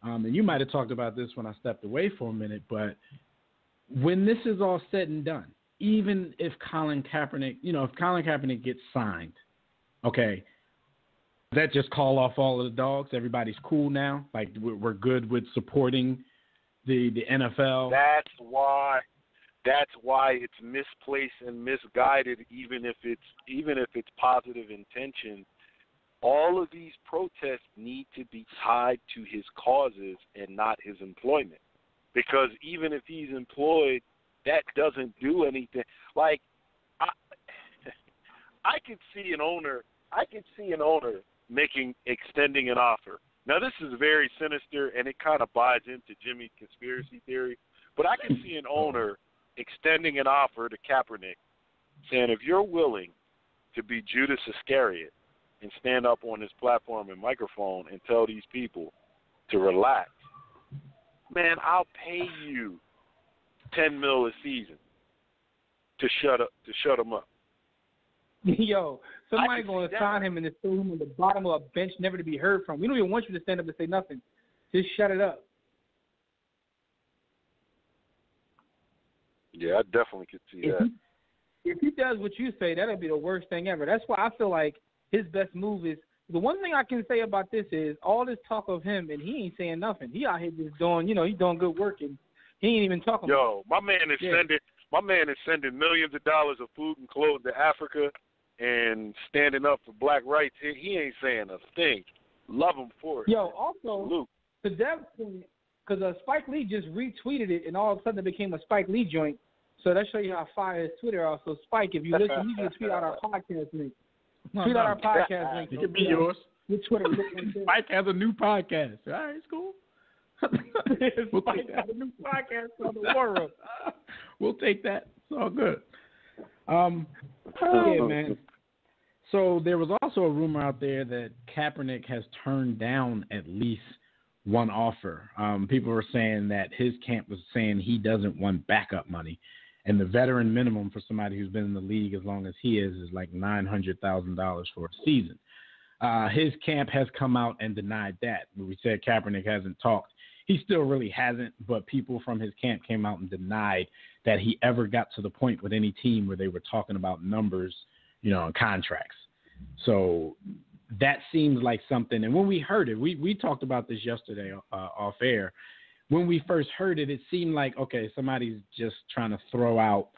and you might have talked about this when I stepped away for a minute, but when this is all said and done, even if Colin Kaepernick gets signed, okay, does that just call off all of the dogs? Everybody's cool now? Like, we're good with supporting the NFL? That's why it's misplaced and misguided, even if it's positive intention. All of these protests need to be tied to his causes and not his employment. Because even if he's employed, that doesn't do anything. Like, I could see an owner extending an offer. Now, this is very sinister, and it kind of buys into Jimmy's conspiracy theory, but I can see an owner extending an offer to Kaepernick, saying, if you're willing to be Judas Iscariot and stand up on this platform and microphone and tell these people to relax, man, I'll pay you $10 million a season to shut them up. Yo, somebody going to sign him and just throw him on the bottom of a bench, never to be heard from. We don't even want you to stand up and say nothing. Just shut it up. Yeah, I definitely could see that. If he does what you say, that'll be the worst thing ever. That's why I feel like his best move is, the one thing I can say about this is all this talk of him, and he ain't saying nothing. He out here just doing, he's doing good work, and he ain't even talking. Yo, my man is sending millions of dollars of food and clothes to Africa and standing up for black rights. He ain't saying a thing. Love him for it. Yo, also, to Dev's point, because Spike Lee just retweeted it, and all of a sudden it became a Spike Lee joint. So that show you how fire his Twitter are. So, Spike, if you listen, you can tweet out our podcast link. Tweet out our podcast link. It could be yours. Your Twitter. Spike has a new podcast. All right, it's cool. Spike has a new podcast on the War Room. We'll take that. It's all good. Yeah, man. So there was also a rumor out there that Kaepernick has turned down at least one offer. People were saying that his camp was saying he doesn't want backup money. And the veteran minimum for somebody who's been in the league as long as he is like $900,000 for a season. His camp has come out and denied that. We said Kaepernick hasn't talked. He still really hasn't, but people from his camp came out and denied that he ever got to the point with any team where they were talking about numbers, and contracts. So that seems like something. And when we heard it, we talked about this yesterday off air. When we first heard it, it seemed like, okay, somebody's just trying to throw out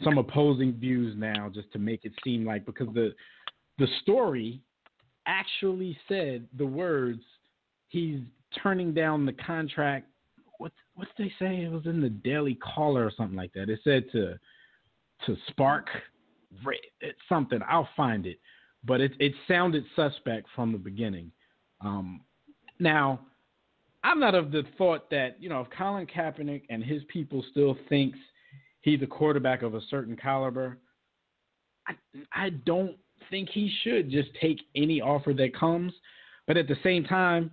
some opposing views now just to make it seem like, because the story actually said the words, he's turning down the contract. What did they say? It was in the Daily Caller or something like that. It said to Spark, it's something. I'll find it. But it sounded suspect from the beginning. Now, I'm not of the thought that, if Colin Kaepernick and his people still thinks he's a quarterback of a certain caliber, I don't think he should just take any offer that comes. But at the same time,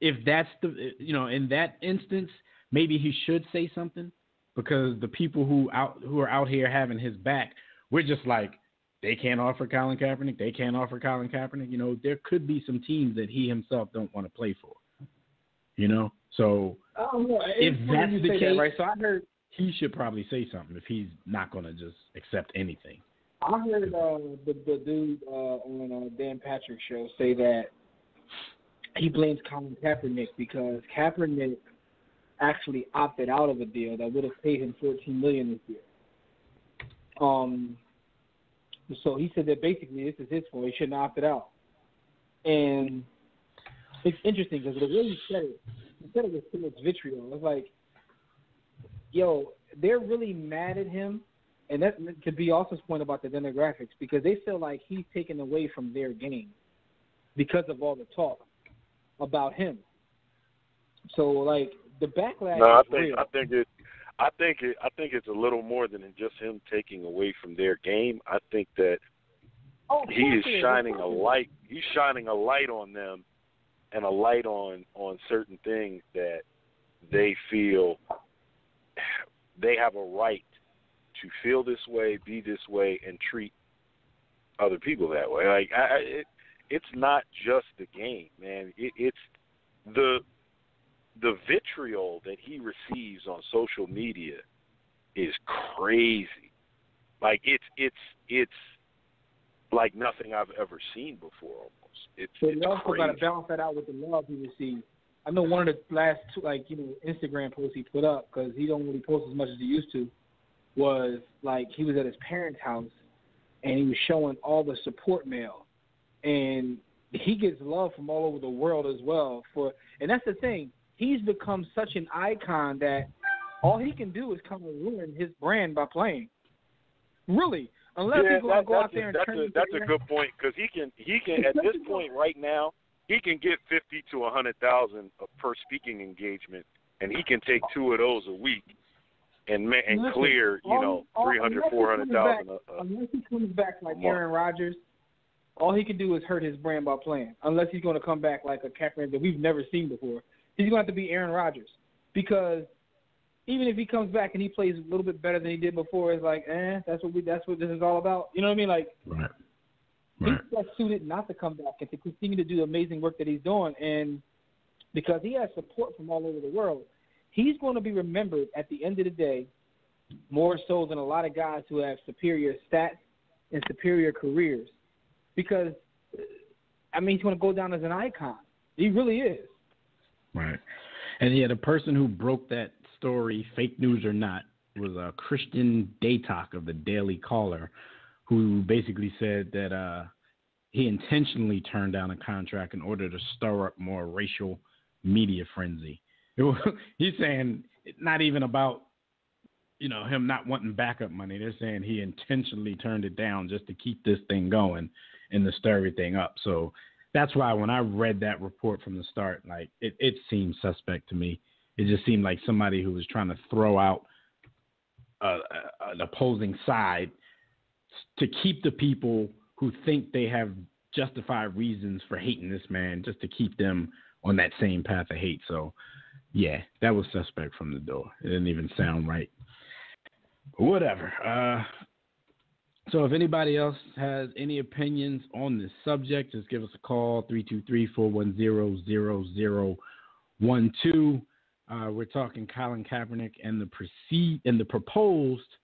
if that's in that instance, maybe he should say something, because the people who are out here having his back, we're just like, they can't offer Colin Kaepernick. They can't offer Colin Kaepernick. There could be some teams that he himself don't want to play for. So if that's the case, right? So I heard he should probably say something if he's not going to just accept anything. I heard the dude on Dan Patrick's show say that he blames Colin Kaepernick because Kaepernick actually opted out of a deal that would have paid him $14 million this year. So he said that basically this is his fault. He shouldn't have opted out. And it's interesting because the way he said it with so much vitriol. It's like, they're really mad at him. And that could be also his point about the demographics, because they feel like he's taken away from their game because of all the talk about him. So, like, the backlash is real. I think it's a little more than just him taking away from their game. I think that he is shining a light. He's shining a light on them, and a light on certain things that they feel they have a right to feel this way, be this way, and treat other people that way. Like it's not just the game, man. It's the vitriol that he receives on social media is crazy. Like it's like nothing I've ever seen before. Almost. It's also got to balance that out with the love he receives. I know one of the last two, Instagram posts he put up, because he don't really post as much as he used to, was like he was at his parents' house and he was showing all the support mail, and he gets love from all over the world as well. And that's the thing. He's become such an icon that all he can do is kind of ruin his brand by playing. Really, unless he's going to go out there and turn. That's a good point, because he can at this point right now he can get 50 to 100,000 per speaking engagement, and he can take 2 of those a week and clear 300, 400,000. Unless he comes back like Aaron Rodgers, all he can do is hurt his brand by playing. Unless he's going to come back like a Kaepernick that we've never seen before. He's going to have to be Aaron Rodgers, because even if he comes back and he plays a little bit better than he did before, it's like, that's what this is all about. You know what I mean? Like, right. He's best suited not to come back and to continue to do the amazing work that he's doing. And because he has support from all over the world, he's going to be remembered at the end of the day more so than a lot of guys who have superior stats and superior careers. Because, he's going to go down as an icon. He really is. Right. And the person who broke that story, fake news or not, was Christian Daytok of the Daily Caller, who basically said that he intentionally turned down a contract in order to stir up more racial media frenzy. He's saying it's not even about, him not wanting backup money. They're saying he intentionally turned it down just to keep this thing going and to stir everything up. So that's why when I read that report from the start, like it seemed suspect to me. It just seemed like somebody who was trying to throw out an opposing side to keep the people who think they have justified reasons for hating this man just to keep them on that same path of hate. So, yeah, that was suspect from the door. It didn't even sound right. But whatever. So if anybody else has any opinions on this subject, just give us a call, 323-410-0012. We're talking Colin Kaepernick and the proposed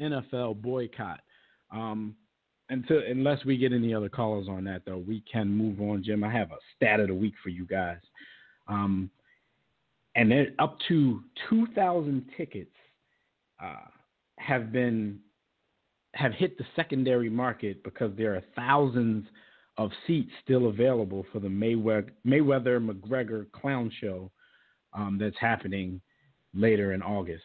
NFL boycott. Unless we get any other callers on that, though, we can move on. Jim, I have a stat of the week for you guys. And they're up to 2,000 tickets have hit the secondary market because there are thousands of seats still available for the Mayweather-McGregor clown show that's happening later in August.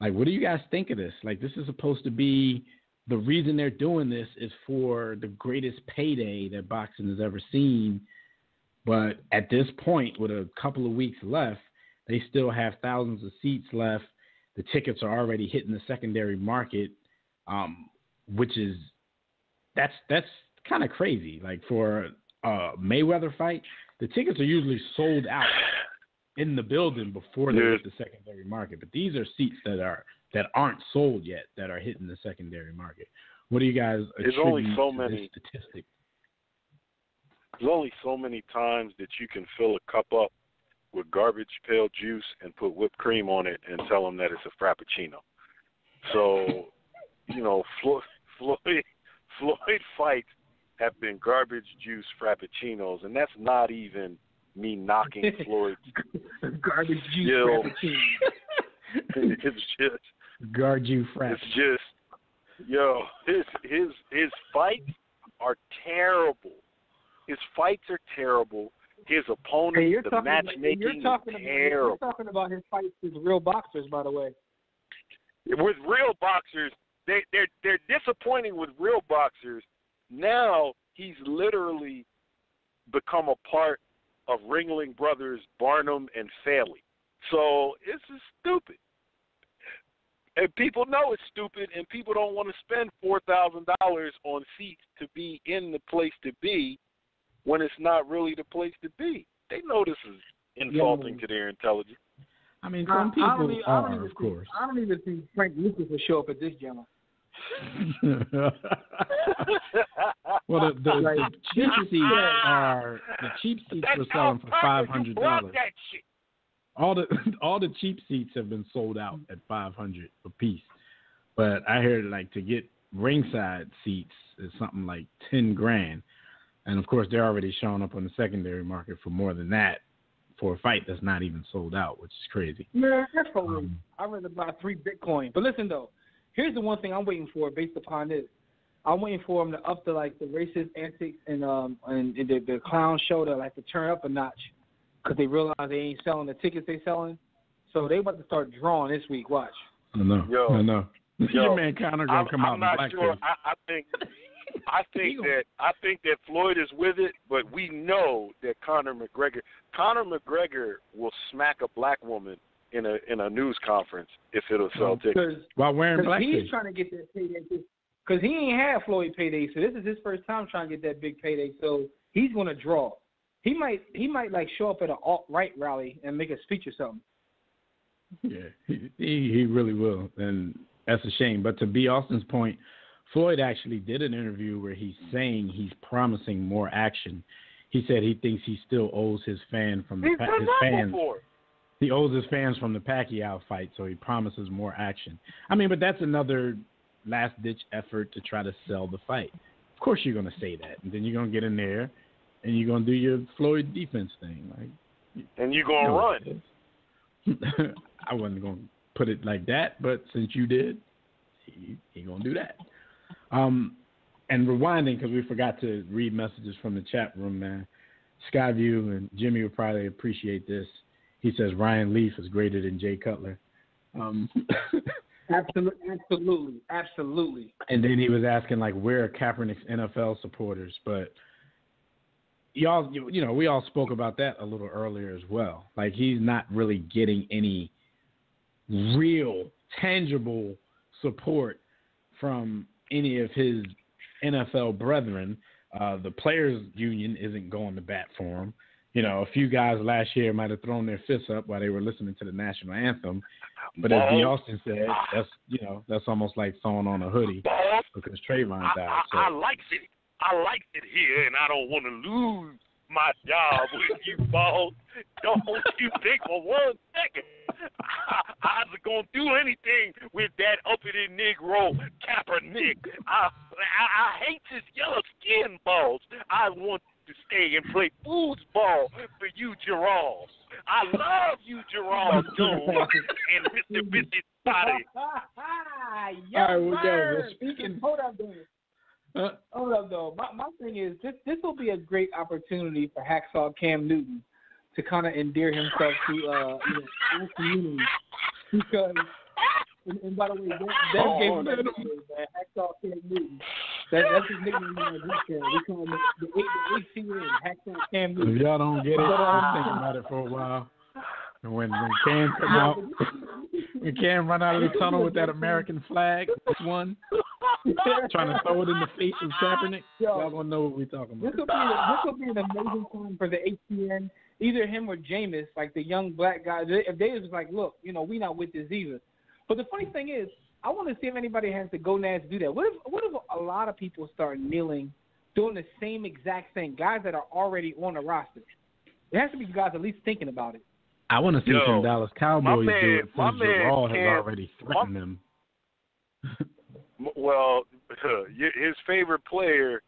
Like, what do you guys think of this? Like, this is supposed to be the reason they're doing this is for the greatest payday that boxing has ever seen. But at this point, with a couple of weeks left, they still have thousands of seats left. The tickets are already hitting the secondary market, which is that's kind of crazy. Like, for a Mayweather fight, the tickets are usually sold out in the building before they hit the secondary market. But these are seats that aren't sold yet that are hitting the secondary market. What do you guys attribute to this statistic? There's only so many times that you can fill a cup up with garbage pail juice and put whipped cream on it and tell them that it's a Frappuccino. So, Floyd fights have been garbage juice Frappuccinos, and that's not even me knocking Floyd's garbage juice Frappuccino. It's just Garju Frap. It's just, his fights are terrible. His fights are terrible. His opponent, the matchmaking is terrible. You're talking about his fights with real boxers, by the way. With real boxers, they're disappointing with real boxers. Now he's literally become a part of Ringling Brothers, Barnum and Faley. So this is stupid. And people know it's stupid, and people don't want to spend $4,000 on seats to be in the place to be when it's not really the place to be. They know this is insulting to their intelligence. I mean, some people are, of course. I don't even think Frank Lucas will show up at this gala. Well, the cheap seats were selling for $500. All the cheap seats have been sold out at $500 a piece. But I heard to get ringside seats is something like $10,000, and of course they're already showing up on the secondary market for more than that for a fight that's not even sold out, which is crazy. Man, that's probably I'd rather buy 3 Bitcoin. But listen though, here's the one thing I'm waiting for based upon this. I'm waiting for them to up the the racist antics and the clown show to turn up a notch. Because they realize they ain't selling the tickets they selling. So they about to start drawing this week. Watch. I know. Your man Conor gonna come out in blackface. I'm not sure. I think that Floyd is with it, but we know that Conor McGregor will smack a black woman in a news conference if it'll sell tickets. While wearing blackface. He's trying to get that payday. Because he ain't had Floyd payday, so this is his first time trying to get that big payday. So he's gonna draw. He might show up at an alt-right rally and make a speech or something. Yeah, he really will, and that's a shame. But to B. Austin's point, Floyd actually did an interview where he's saying he's promising more action. He said he thinks he still owes his fans. He owes his fans from the Pacquiao fight, so he promises more action. I mean, but that's another last-ditch effort to try to sell the fight. Of course you're going to say that, and then you're going to get in there and you're going to do your Floyd defense thing. And you're going to run. I wasn't going to put it like that, but since you did, he going to do that. And rewinding, because we forgot to read messages from the chat room, man. Skyview and Jimmy would probably appreciate this. He says Ryan Leaf is greater than Jay Cutler. Absolutely. And then he was asking, where are Kaepernick's NFL supporters? But y'all, we all spoke about that a little earlier as well. He's not really getting any real, tangible support from any of his NFL brethren. The players' union isn't going to bat for him. You know, a few guys last year might have thrown their fists up while they were listening to the national anthem. But as D. Austin said, that's almost like throwing on a hoodie because Trayvon died. So. I like it. I like it here, and I don't want to lose my job with you, boss. Don't you think for 1 second I was going to do anything with that uppity Negro Kaepernick. I hate this yellow skin, boss. I want to stay and play foosball for you, Jerome. I love you, Jerome Jones and Mr. Busy Body. All right, well, speaking. Hold up, though. My thing is, this will be a great opportunity for Hacksaw Cam Newton to kind of endear himself to our community. Because, and by the way, that gave me Hacksaw Cam Newton. That's his nickname in the group chat. We call him the HCN, Hacksaw Cam Newton. If y'all don't get it, I'm thinking about it for a while. And when Cam come out, when Cam run out of the tunnel with that American flag, this one, trying to throw it in the face of Kaepernick, y'all gonna know what we're talking about. This will be an amazing time for the HCN, either him or Jameis, like the young black guy. If they was like, look, we not with this either. But the funny thing is, I want to see if anybody has the gonads to do that. What if a lot of people start kneeling, doing the same exact thing, guys that are already on the roster? There has to be guys at least thinking about it. I want to see some Dallas Cowboys do it since Raw has already threatened them. Well, his favorite player,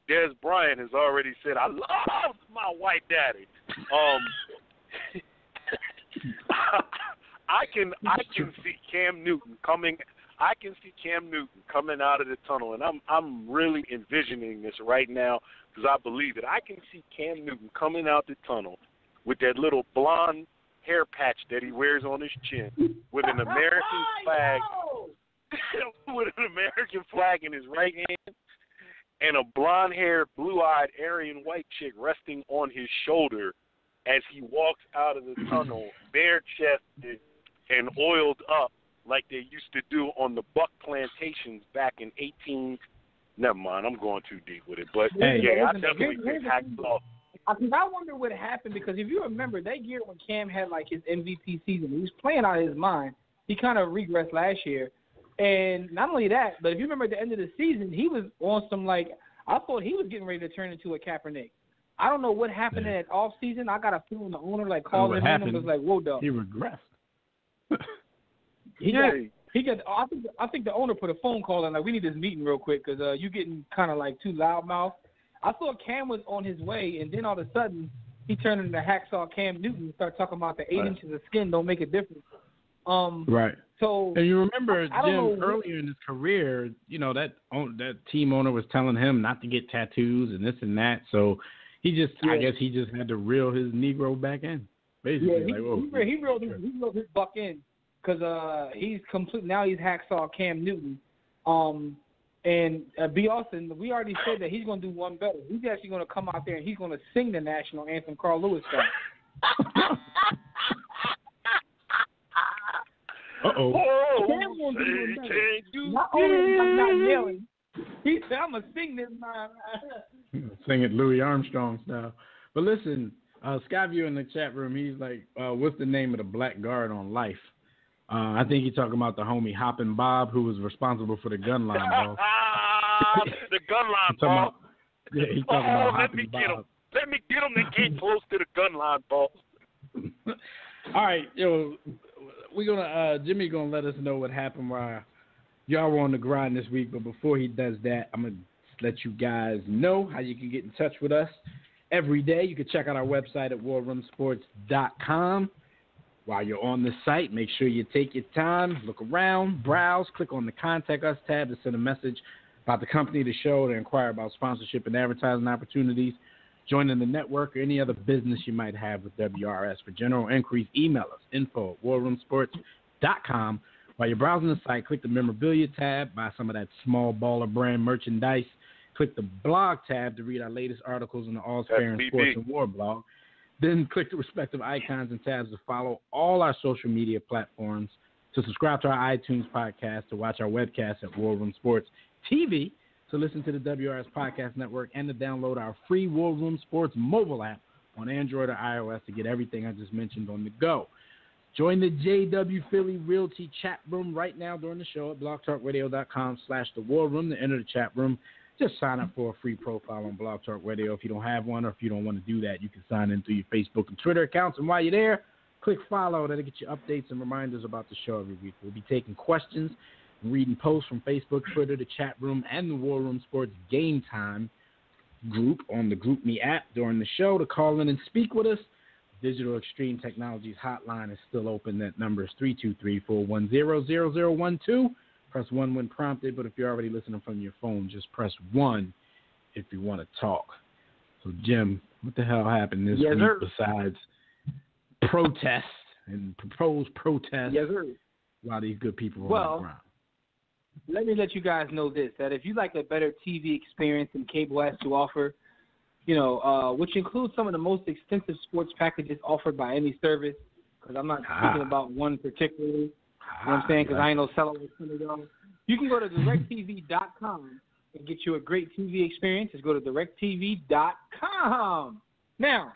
Des Bryant, has already said, I love my white daddy. I can see Cam Newton coming. I can see Cam Newton coming out of the tunnel, and I'm really envisioning this right now because I believe it. I can see Cam Newton coming out the tunnel with that little blonde hair patch that he wears on his chin, with an American flag, in his right hand, and a blonde-haired, blue-eyed Aryan white chick resting on his shoulder as he walks out of the tunnel, bare-chested and oiled up like they used to do on the buck plantations back in 18. Never mind, I'm going too deep with it, but I definitely think Hacksaw. Because I wonder what happened, because if you remember that year when Cam had like his MVP season, he was playing out of his mind. He kind of regressed last year. And not only that, but if you remember at the end of the season, he was on some I thought he was getting ready to turn into a Kaepernick. I don't know what happened in that off season. I got a feeling the owner called him in and was like, whoa, dog. He regressed. I think the owner put a phone call in, like, we need this meeting real quick because you're getting kind of like too loudmouth. I thought Cam was on his way, and then all of a sudden he turned into Hacksaw Cam Newton and started talking about the 8 inches of skin don't make a difference. Right. So, and you remember, Jim, earlier in his career, that team owner was telling him not to get tattoos and this and that. So I guess he just had to reel his Negro back in. Basically, he reeled his buck in because he's complete. Now he's Hacksaw Cam Newton. And B. Austin, we already said that he's going to do one better. He's actually going to come out there and he's going to sing the national anthem, Carl Lewis style. Uh-oh. Cam won't do one better. Not only am I not yelling, he said, I'm going to sing this, man. Sing it Louis Armstrong style. But listen, Skyview in the chat room, he's like, what's the name of the black guard on Life? I think he's talking about the homie Hoppin' Bob, who was responsible for the gun line ball. The gun line ball. Yeah, he's talking about Hoppin' Bob. Let me get him. They came close to the gun line ball. All right, we're gonna Jimmy gonna let us know what happened while y'all were on the grind this week. But before he does that, I'm gonna let you guys know how you can get in touch with us every day. You can check out our website at warroomsports.com. While you're on the site, make sure you take your time, look around, browse, click on the Contact Us tab to send a message about the company, the show, to inquire about sponsorship and advertising opportunities, joining the network, or any other business you might have with WRS. For general inquiries, email us, info@warroomsports.com. While you're browsing the site, click the Memorabilia tab, buy some of that small baller brand merchandise. Click the Blog tab to read our latest articles in the All's Fair in Sports and War blog. Then click the respective icons and tabs to follow all our social media platforms, to subscribe to our iTunes podcast, to watch our webcast at War Room Sports TV, to listen to the WRS Podcast Network and to download our free War Room Sports mobile app on Android or iOS to get everything I just mentioned on the go. Join the JW Philly Realty chat room right now during the show at blogtalkradio.com/the War Room. To enter the chat room, just sign up for a free profile on Blog Talk Radio. If you don't have one or if you don't want to do that, you can sign in through your Facebook and Twitter accounts. And while you're there, click follow. That'll get you updates and reminders about the show every week. We'll be taking questions and reading posts from Facebook, Twitter, the chat room, and the War Room Sports Game Time group on the GroupMe app during the show. To call in and speak with us, Digital Extreme Technologies hotline is still open. That number is 323-410-0012. Press 1 when prompted, but if you're already listening from your phone, just press 1 if you want to talk. So, Jim, what the hell happened this week besides protests and proposed protests? Yes, sir. A lot of these good people are on the ground. Let me let you guys know this, that if you like a better TV experience than cable has to offer, which includes some of the most extensive sports packages offered by any service, because I'm not speaking about one particularly, you know what I'm saying, because I ain't no seller with $20. You can go to directtv.com and get you a great TV experience. Just go to directtv.com. Now,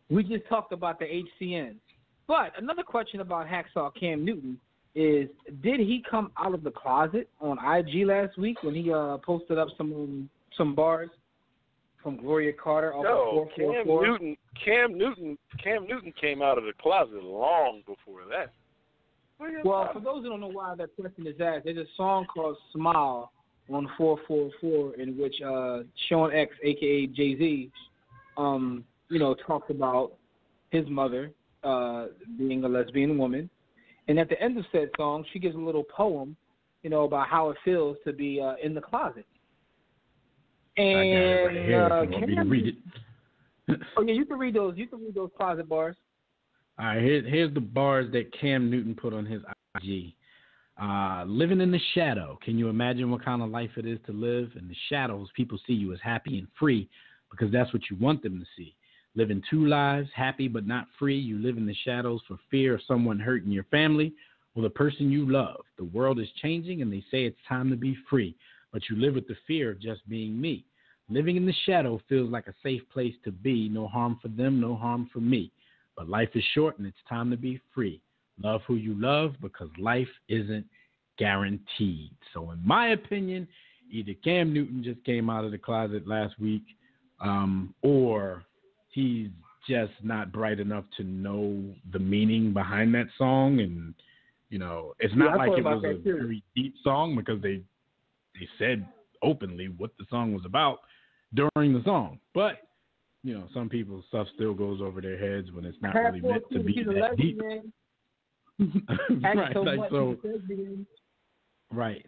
we just talked about the HCNs. But another question about Hacksaw Cam Newton is, did he come out of the closet on IG last week when he posted up some bars from Gloria Carter off of 444? Cam Newton came out of the closet long before that. Well, for those who don't know why that question is asked, there's a song called Smile on 444 in which Sean X, a.k.a. Jay-Z, talked about his mother being a lesbian woman. And at the end of said song, she gives a little poem, about how it feels to be in the closet. And I got it right here. If you want me to read it. Oh yeah, you can read those. You can read those closet bars. All right, here's the bars that Cam Newton put on his IG. Living in the shadow. Can you imagine what kind of life it is to live in the shadows? People see you as happy and free because that's what you want them to see. Living two lives, happy but not free. You live in the shadows for fear of someone hurting your family or the person you love. The world is changing and they say it's time to be free, but you live with the fear of just being me. Living in the shadow feels like a safe place to be. No harm for them, no harm for me. But life is short and it's time to be free. Love who you love because life isn't guaranteed. So in my opinion, either Cam Newton just came out of the closet last week or he's just not bright enough to know the meaning behind that song. And, it's not like it was a very deep song because they said openly what the song was about during the song. But, some people's stuff still goes over their heads when it's not really meant to be that deep. Right.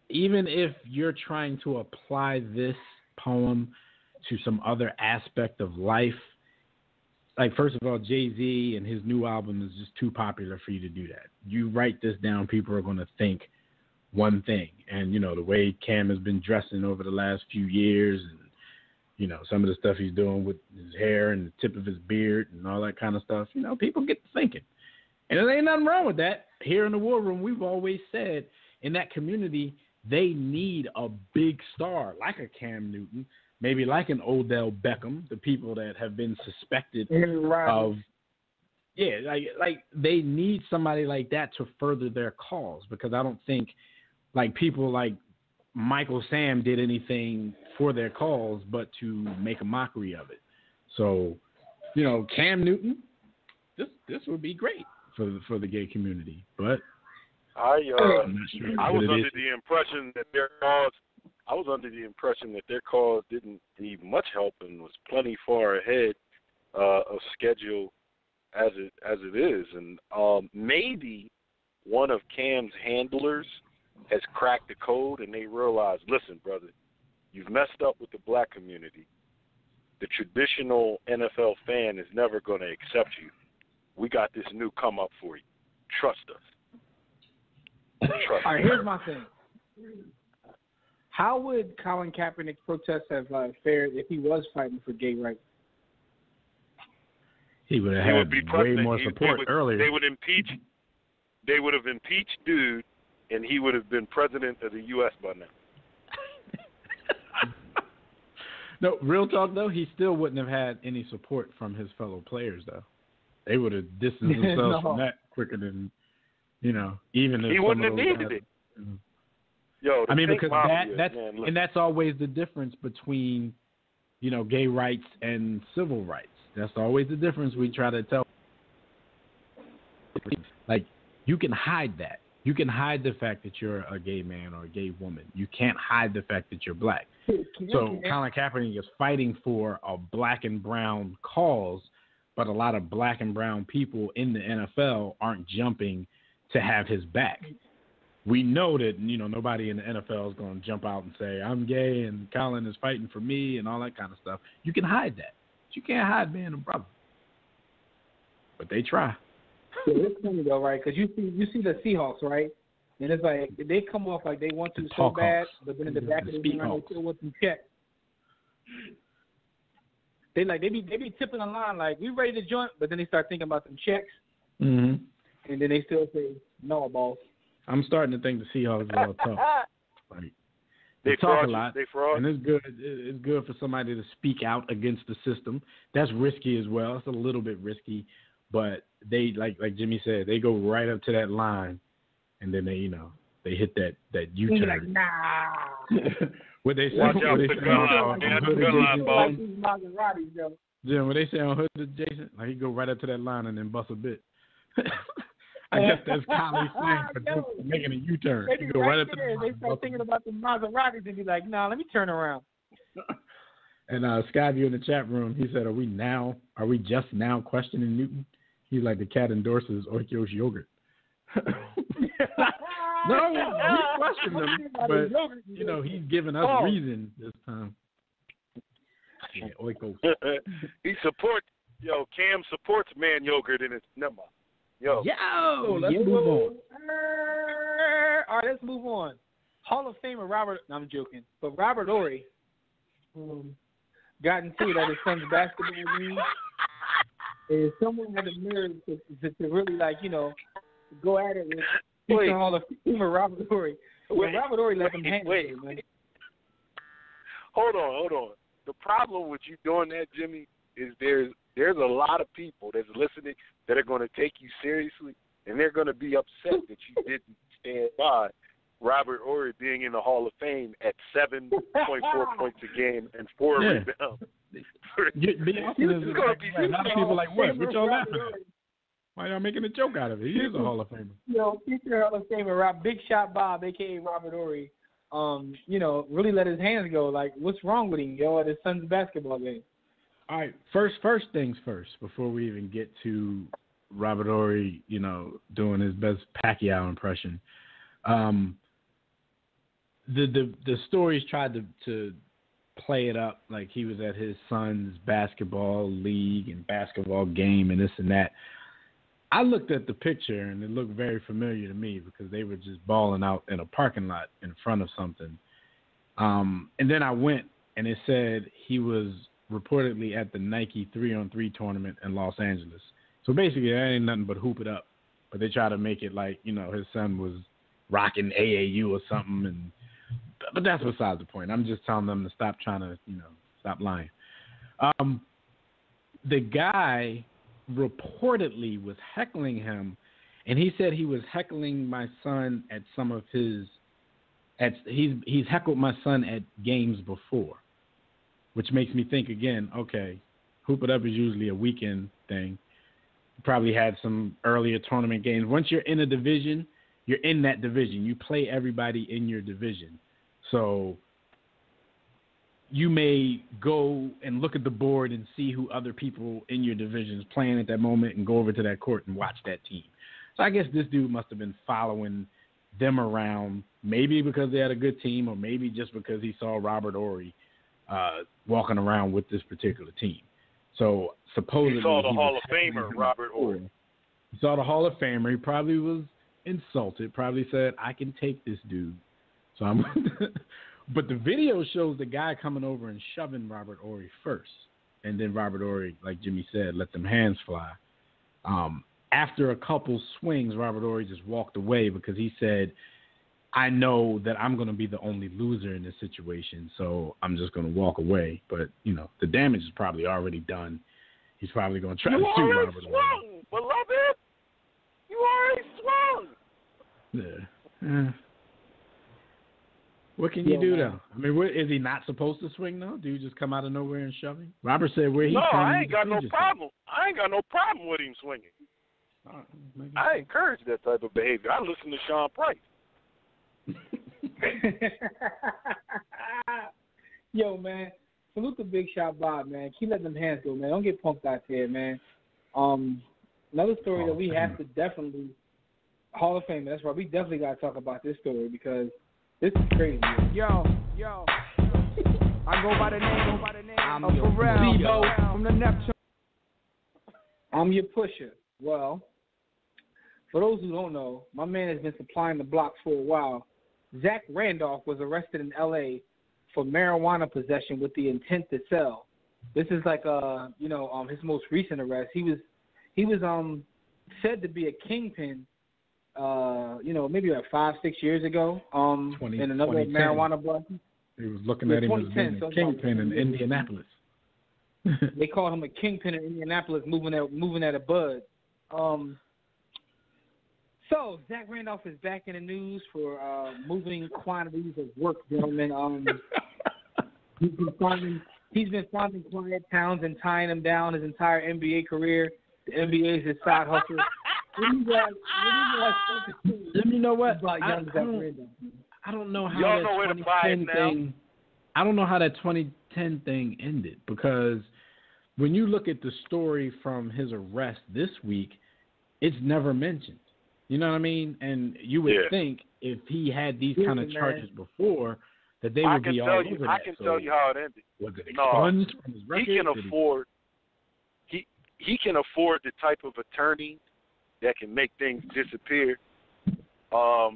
Even if you're trying to apply this poem to some other aspect of life, like, first of all, Jay-Z and his new album is just too popular for you to do that. You write this down, people are going to think one thing. And, the way Cam has been dressing over the last few years and, some of the stuff he's doing with his hair and the tip of his beard and all that kind of stuff, people get to thinking. And there ain't nothing wrong with that. Here in the War Room, we've always said in that community, they need a big star like a Cam Newton, maybe like an Odell Beckham, the people that have been suspected of. Yeah, like they need somebody like that to further their cause, because I don't think people like Michael Sam did anything for their cause but to make a mockery of it. So, Cam Newton, this would be great for the gay community. But I'm not sure I was under the impression that their cause didn't need much help and was plenty far ahead of schedule as it is, and maybe one of Cam's handlers has cracked the code and they realize, listen, brother, you've messed up with the black community. The traditional NFL fan is never going to accept you. We got this new come up for you. Trust us. All right, here's my thing. How would Colin Kaepernick's protest have fared if he was fighting for gay rights? He would have had way more support earlier. They would impeach. they would have impeached dude, and he would have been president of the U.S. by now. No, real talk though, he still wouldn't have had any support from his fellow players though. They would have distanced themselves from that quicker than, even if he wouldn't have needed it. Yo, I mean, because mafia, that's man, and that's always the difference between, gay rights and civil rights. That's always the difference we try to tell. Like, you can hide that. You can hide the fact that you're a gay man or a gay woman. You can't hide the fact that you're black. So Colin Kaepernick is fighting for a black and brown cause, but a lot of black and brown people in the NFL aren't jumping to have his back. We know that, nobody in the NFL is going to jump out and say, I'm gay and Colin is fighting for me and all that kind of stuff. You can hide that. But you can't hide being a brother. But they try. Yeah, it's funny though, right? Because you see the Seahawks, right? And it's like they come off like they want to so bad, but then in the back of the line they still want to check. They be tipping the line like we ready to join, but then they start thinking about them checks, and then they still say no, boss. I'm starting to think the Seahawks are all tough. Like, they talk a lot, and it's good. It's good for somebody to speak out against the system. That's risky as well. It's a little bit risky. But they, like Jimmy said, they go right up to that line, and then they hit that U-turn. Like, nah. What they say? Watch out for the gun line, Jim, what they say on Hood Adjacent? Like, he go right up to that line and then bust a bit. I guess that's Kylie's thing for making a U-turn. They go right up to the line. They start thinking about the Maseratis and be like, nah, let me turn around. And Skyview in the chat room, he said, are we just now questioning Newton? He's like, the cat endorses Oikos yogurt. No, we questioned him, but, he's giving us reason this time. Yeah, Oikos. Cam supports man yogurt in his number. Let's move on. All right, let's move on. Hall of Famer Robert, no, I'm joking, but Robert Horry got into it at his son's basketball game. And someone had the nerve to really, go at it with future Hall of Famer Robert Horry. Robert Horry let them hang. Man. Hold on. The problem with you doing that, Jimmy, is there's a lot of people that's listening that are going to take you seriously, and they're going to be upset that you didn't stand by Robert Horry being in the Hall of Fame at 7.4 points a game and 4 rebounds. A lot of people like, what y'all laughing at? Why y'all making a joke out of it? He is a Hall of Famer. Future Hall of Famer, Big Shot Bob, a.k.a. Robert Horry, really let his hands go. Like, what's wrong with him, at his son's basketball game? All right, first things first, before we even get to Robert Horry, doing his best Pacquiao impression. The stories tried to play it up like he was at his son's basketball league and basketball game and this and that. I looked at the picture and it looked very familiar to me because they were just balling out in a parking lot in front of something. And then I went and it said he was reportedly at the Nike 3-on-3 tournament in Los Angeles. So basically that ain't nothing but hoop it up. But they try to make it like, his son was rocking AAU or something. But that's besides the point. I'm just telling them to stop trying to, stop lying. The guy reportedly was heckling him, and he said he was heckling my son at some of his he's heckled my son at games before, which makes me think again, okay, Hoop It Up is usually a weekend thing. You probably had some earlier tournament games. Once you're in a division, you're in that division. You play everybody in your division. So you may go and look at the board and see who other people in your division is playing at that moment and go over to that court and watch that team. So I guess this dude must have been following them around, maybe because they had a good team or maybe just because he saw Robert Horry walking around with this particular team. So supposedly he saw the Hall of Famer, Robert Horry. He saw the Hall of Famer. He probably was insulted, probably said, I can take this dude. So I'm but the video shows the guy coming over and shoving Robert Horry first. And then Robert Horry, like Jimmy said, let them hands fly. after a couple swings, Robert Horry just walked away because he said, I know that I'm going to be the only loser in this situation, so I'm just going to walk away. But, the damage is probably already done. He's probably going to try to sue Robert Horry. Beloved. You already swung. Yeah. What can you do, though? I mean, is he not supposed to swing, though? Do you just come out of nowhere and shove him? Robert said where he's from. No, I ain't got no problem. I ain't got no problem with him swinging. I encourage that type of behavior. I listen to Sean Price. Yo, man, salute the Big Shot Bob, man. Keep letting them hands go, man. Don't get punked out there, man. Another story that we have to definitely Hall of Fame. That's right. We definitely got to talk about this story because this is crazy. Yo. I go by the name of Pharrell from the Neptune. I'm your pusher. Well, for those who don't know, my man has been supplying the blocks for a while. Zach Randolph was arrested in L.A. for marijuana possession with the intent to sell. This is like his most recent arrest. He was said to be a kingpin. Maybe like 5-6 years ago. In another marijuana bust. He was looking at him as being a kingpin in Indianapolis. They called him a kingpin in Indianapolis, moving at a bud. So Zach Randolph is back in the news for moving quantities of work, gentlemen. He's been finding quiet towns and tying them down his entire NBA career. The NBA is his side hustle. Let me know what I don't know how that 2010 thing. I don't know how that 2010 thing ended because when you look at the story from his arrest this week, it's never mentioned. You know what I mean? And you would think if he had these kind of charges before, that they would be all over that. I can tell you how it ended. Was it expunged from his record? He can afford the type of attorney that can make things disappear.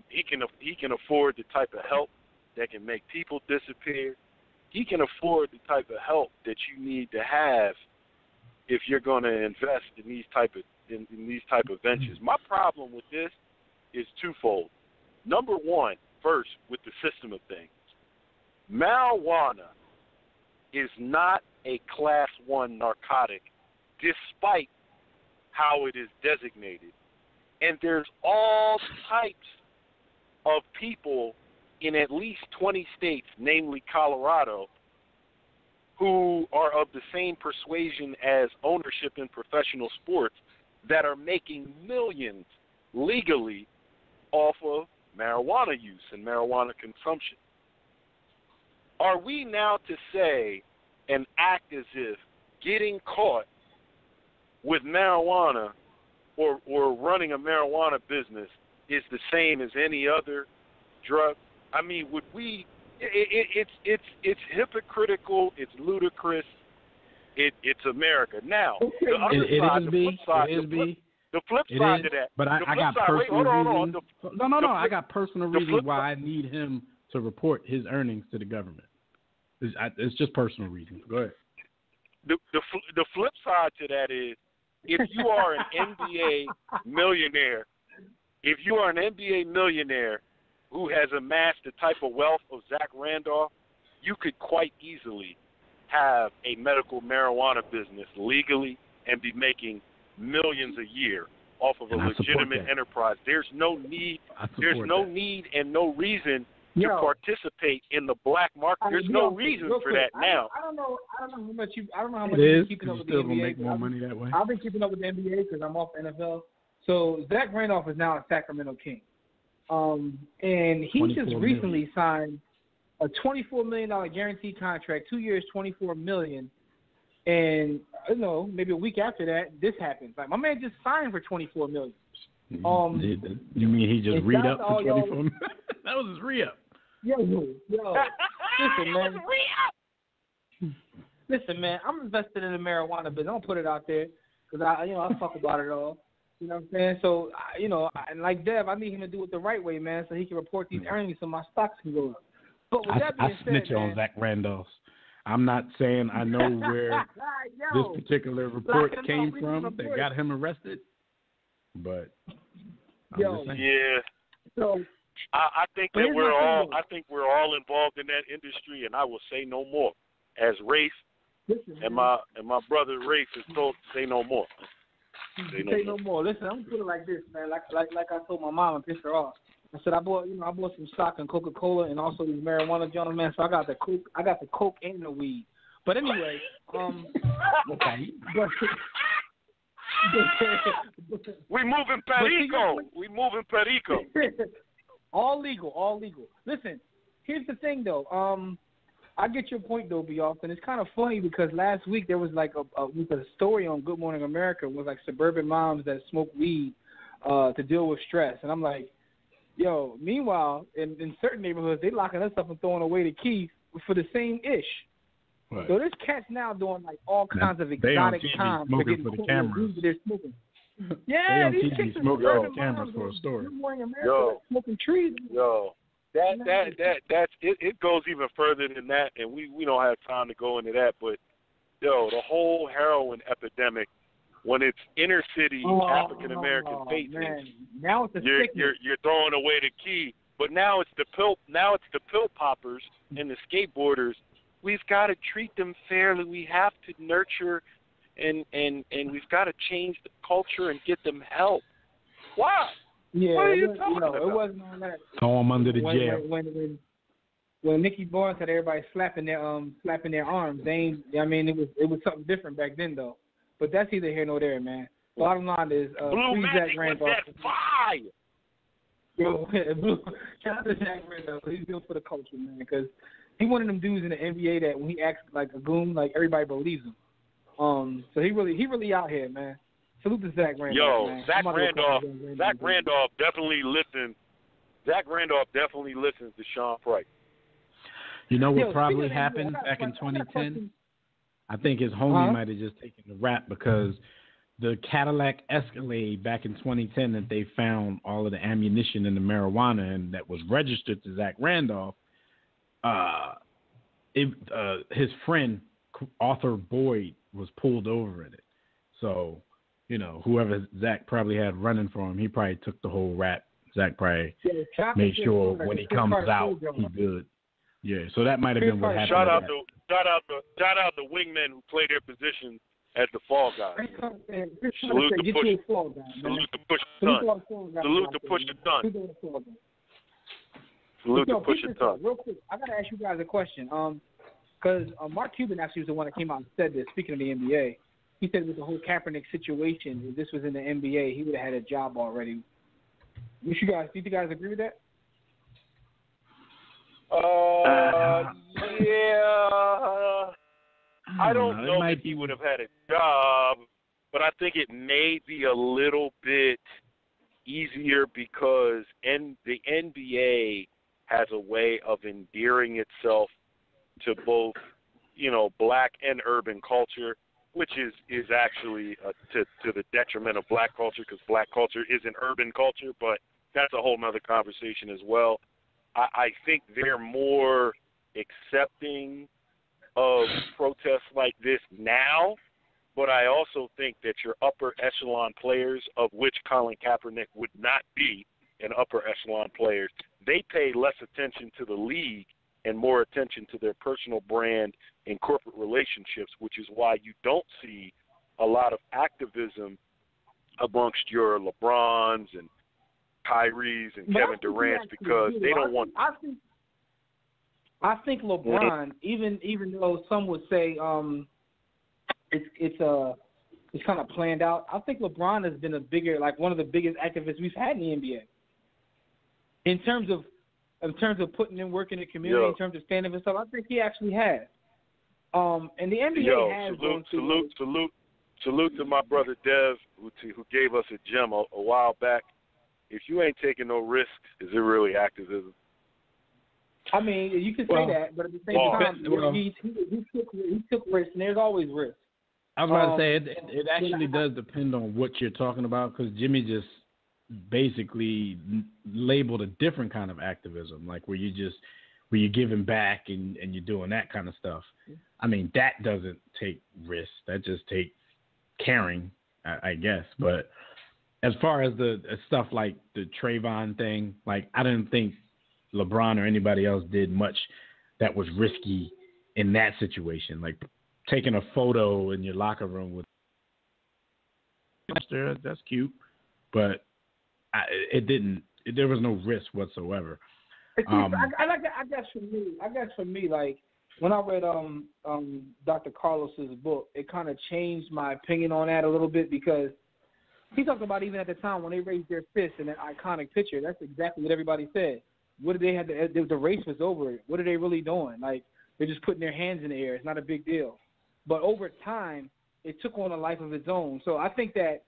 He can afford the type of help that can make people disappear. He can afford the type of help that you need to have if you're going to invest in these type of ventures. My problem with this is twofold. Number one, first, with the system of things. Marijuana is not a Class 1 narcotic, despite how it is designated. And there's all types of people in at least 20 states, namely Colorado, who are of the same persuasion as ownership in professional sports that are making millions legally off of marijuana use and marijuana consumption. Are we now to say and act as if getting caught with marijuana or running a marijuana business is the same as any other drug? I mean, would we? It's hypocritical. It's ludicrous. It's America. Now, the other side, the flip side to that. But I got personal reasons. No. I got personal reasons why I need him to report his earnings to the government. It's just personal reasons. Go ahead. The flip side to that is, if you are an NBA millionaire, who has amassed the type of wealth of Zach Randolph, you could quite easily have a medical marijuana business legally and be making millions a year off of a legitimate enterprise. There's no need and no reason to participate in the black market. There's no reason for that now. I don't know how much you're keeping up with the NBA. Still gonna make more money that way. I've been keeping up with the NBA because I'm off NFL. So Zach Randolph is now a Sacramento King. And he just recently signed a $24 million guaranteed contract, 2 years, $24 million. And maybe a week after that, this happens. Like, my man just signed for $24 million. You mean he just re-up for 24 million? That was his re-up. Yo. Listen, man, I'm invested in the marijuana business. I don't put it out there because I talk about it all. You know what I'm saying? So, and like Dev, I need him to do it the right way, man, so he can report these earnings so my stocks can go up. But with that being said, snitch on Zach Randolph. I'm not saying I know where this particular report came from that got him arrested, but yeah. So I think that we're all involved in that industry, and I will say no more. As Rafe and my brother Rafe is told to say no more. Say no more. Listen, I'm gonna put it like this, man. Like I told my mom and pissed her off. I said I bought some stock in Coca-Cola and also these marijuana gentlemen, man. So I got the coke and the weed. But anyway, we moving Perico. All legal. Listen, here's the thing though. I get your point though, B. Austin. It's kind of funny because last week there was like a story on Good Morning America with like suburban moms that smoke weed to deal with stress, and I'm like, yo. Meanwhile, in certain neighborhoods they locking us up and throwing away the keys for the same ish. Right. So this cat's now doing like all kinds of exotic times. Smoking for the cameras. They're smoking. Yeah, these kids smoking for the cameras for a story. Good Morning America, smoking trees. Yo. That's it goes even further than that, and we don't have time to go into that. But the whole heroin epidemic, when it's inner city African American faces, now it's you're throwing away the key. But now it's the pill poppers and the skateboarders. We've got to treat them fairly. We have to nurture and we've got to change the culture and get them help. Why? Yeah, what are you talking about? It wasn't on that. Throw them under the jail. When Nicky Barnes had everybody slapping their arms, it was something different back then though. But that's neither here nor there, man. Bottom line is, Blue Magic with that fire. Shout out to Zach Randolph. He's good for the culture, man, because he's one of them dudes in the NBA that when he acts like a goon, like everybody believes him. So he really out here, man. Salute to Zach Randolph. Man. Zach Randolph definitely listens. Zach Randolph definitely listens to Sean Price. You know what probably happened back in 2010? I think his homie might have just taken the rap because the Cadillac Escalade back in 2010 that they found all of the ammunition and the marijuana and that was registered to Zach Randolph, his friend Arthur Boyd was pulled over in it. So, whoever Zach probably had running for him, he probably took the whole rap. Zach probably made sure when he comes out, he's good. Yeah, so that might have been what happened. Shout out the wingmen who play their position as the fall guys. Salute to push the ton. Real quick, I gotta ask you guys a question. Because Mark Cuban actually was the one that came out and said this. Speaking of the NBA, he said with the whole Kaepernick situation, if this was in the NBA, he would have had a job already. Do you guys agree with that? Yeah. I don't know if he would have had a job, but I think it may be a little bit easier because the NBA has a way of endearing itself to both, black and urban culture, which is actually to the detriment of black culture because black culture is an urban culture, but that's a whole nother conversation as well. I think they're more accepting of protests like this now, but I also think that your upper echelon players, of which Colin Kaepernick would not be an upper echelon player, they pay less attention to the league and more attention to their personal brand and corporate relationships, which is why you don't see a lot of activism amongst your LeBrons and Kyries and Kevin Durant's because they don't want. I think LeBron, even though some would say it's kind of planned out, I think LeBron has been one of the biggest activists we've had in the NBA. In terms of putting in work in the community, in terms of standing for stuff, I think he actually has. And the NBA has salute to my brother Dev who gave us a gem a while back. If you ain't taking no risks, is it really activism? I mean, you can say that, but at the same time, he took risks, and there's always risks. I was about to say, it actually does depend on what you're talking about, because Jimmy just basically labeled a different kind of activism, like where you're giving back and you're doing that kind of stuff. I mean, that doesn't take risks. That just takes caring, I guess. But as far as the stuff like the Trayvon thing, like I didn't think LeBron or anybody else did much that was risky in that situation. Like taking a photo in your locker room with that's cute, but there was no risk whatsoever. I guess for me, like when I read Dr. Carlos's book, it kind of changed my opinion on that a little bit because he talked about even at the time when they raised their fist in that iconic picture. That's exactly what everybody said. What did they have to? The race was over. What are they really doing? Like they're just putting their hands in the air. It's not a big deal. But over time, it took on a life of its own. So I think that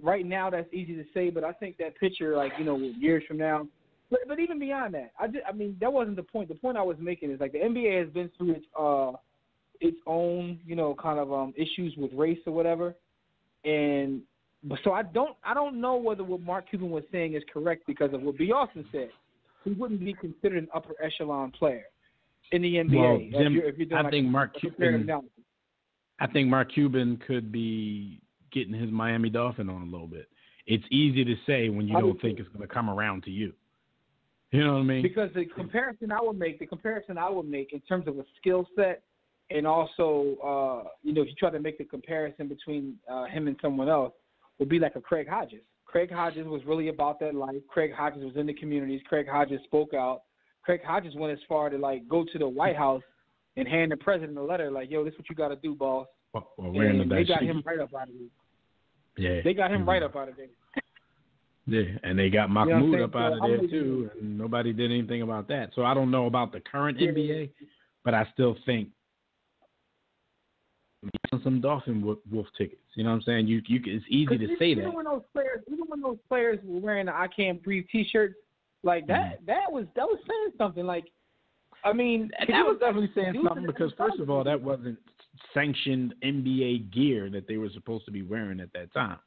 right now that's easy to say, but I think that picture, like, years from now, but even beyond that, I mean, that wasn't the point. The point I was making is like the NBA has been through its own, kind of issues with race or whatever, and so I don't know whether what Mark Cuban was saying is correct because of what B. Austin said. He wouldn't be considered an upper echelon player in the NBA. Well, Jim, if you're doing I think Mark Cuban could be getting his Miami Dolphin on a little bit. It's easy to say when you don't think it's going to come around to you. You know what I mean? Because the comparison I would make in terms of a skill set, and also, if you try to make the comparison between him and someone else, would be like a Craig Hodges. Craig Hodges was really about that life. Craig Hodges was in the communities. Craig Hodges spoke out. Craig Hodges went as far to go to the White House and hand the president a letter like, "Yo, this is what you got to do, boss." And they got him right up out of it. Yeah, they got him right up out of there. Yeah, and they got Mahmoud up out of there too, and nobody did anything about that. So I don't know about the current NBA, but I still think some Dolphin Wolf tickets. You know what I'm saying? You it's easy to say that. Even when those players were wearing the "I Can't Breathe" T-shirts, like that was saying something. Like, I mean, that was definitely saying something because first of all, that wasn't sanctioned NBA gear that they were supposed to be wearing at that time.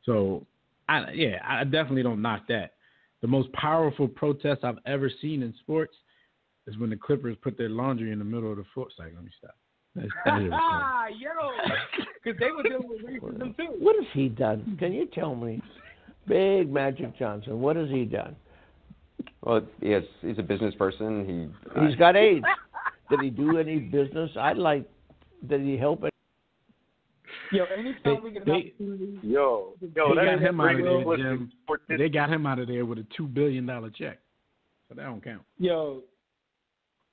So, I definitely don't knock that. The most powerful protest I've ever seen in sports is when the Clippers put their laundry in the middle of the floor. Let me stop. Because they were dealing with racism too. What has he done? Can you tell me? Big Magic Johnson, what has he done? Well, he's a business person. He's got AIDS. Did he do any business? Did he help it? Anytime we get an opportunity. They got him out of there, Jim. They got him out of there with a $2 billion check. So that don't count.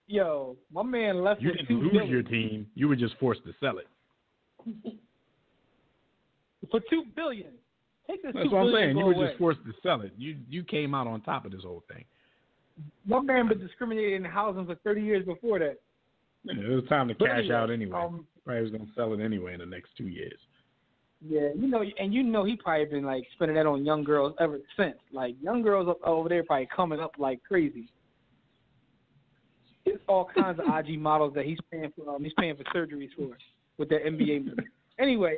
Yo, my man left. You didn't lose your team. You were just forced to sell it for $2 billion. Take this. That's what I'm saying. You were just forced to sell it. You came out on top of this whole thing. My man been discriminated in housing for 30 years before that. Yeah, it was time to cash out anyway. Probably was going to sell it anyway in the next 2 years. Yeah, he probably been spending that on young girls ever since. Like young girls over there probably coming up like crazy. It's all kinds of IG models that he's paying for. He's paying for surgeries for with that NBA money. Anyway,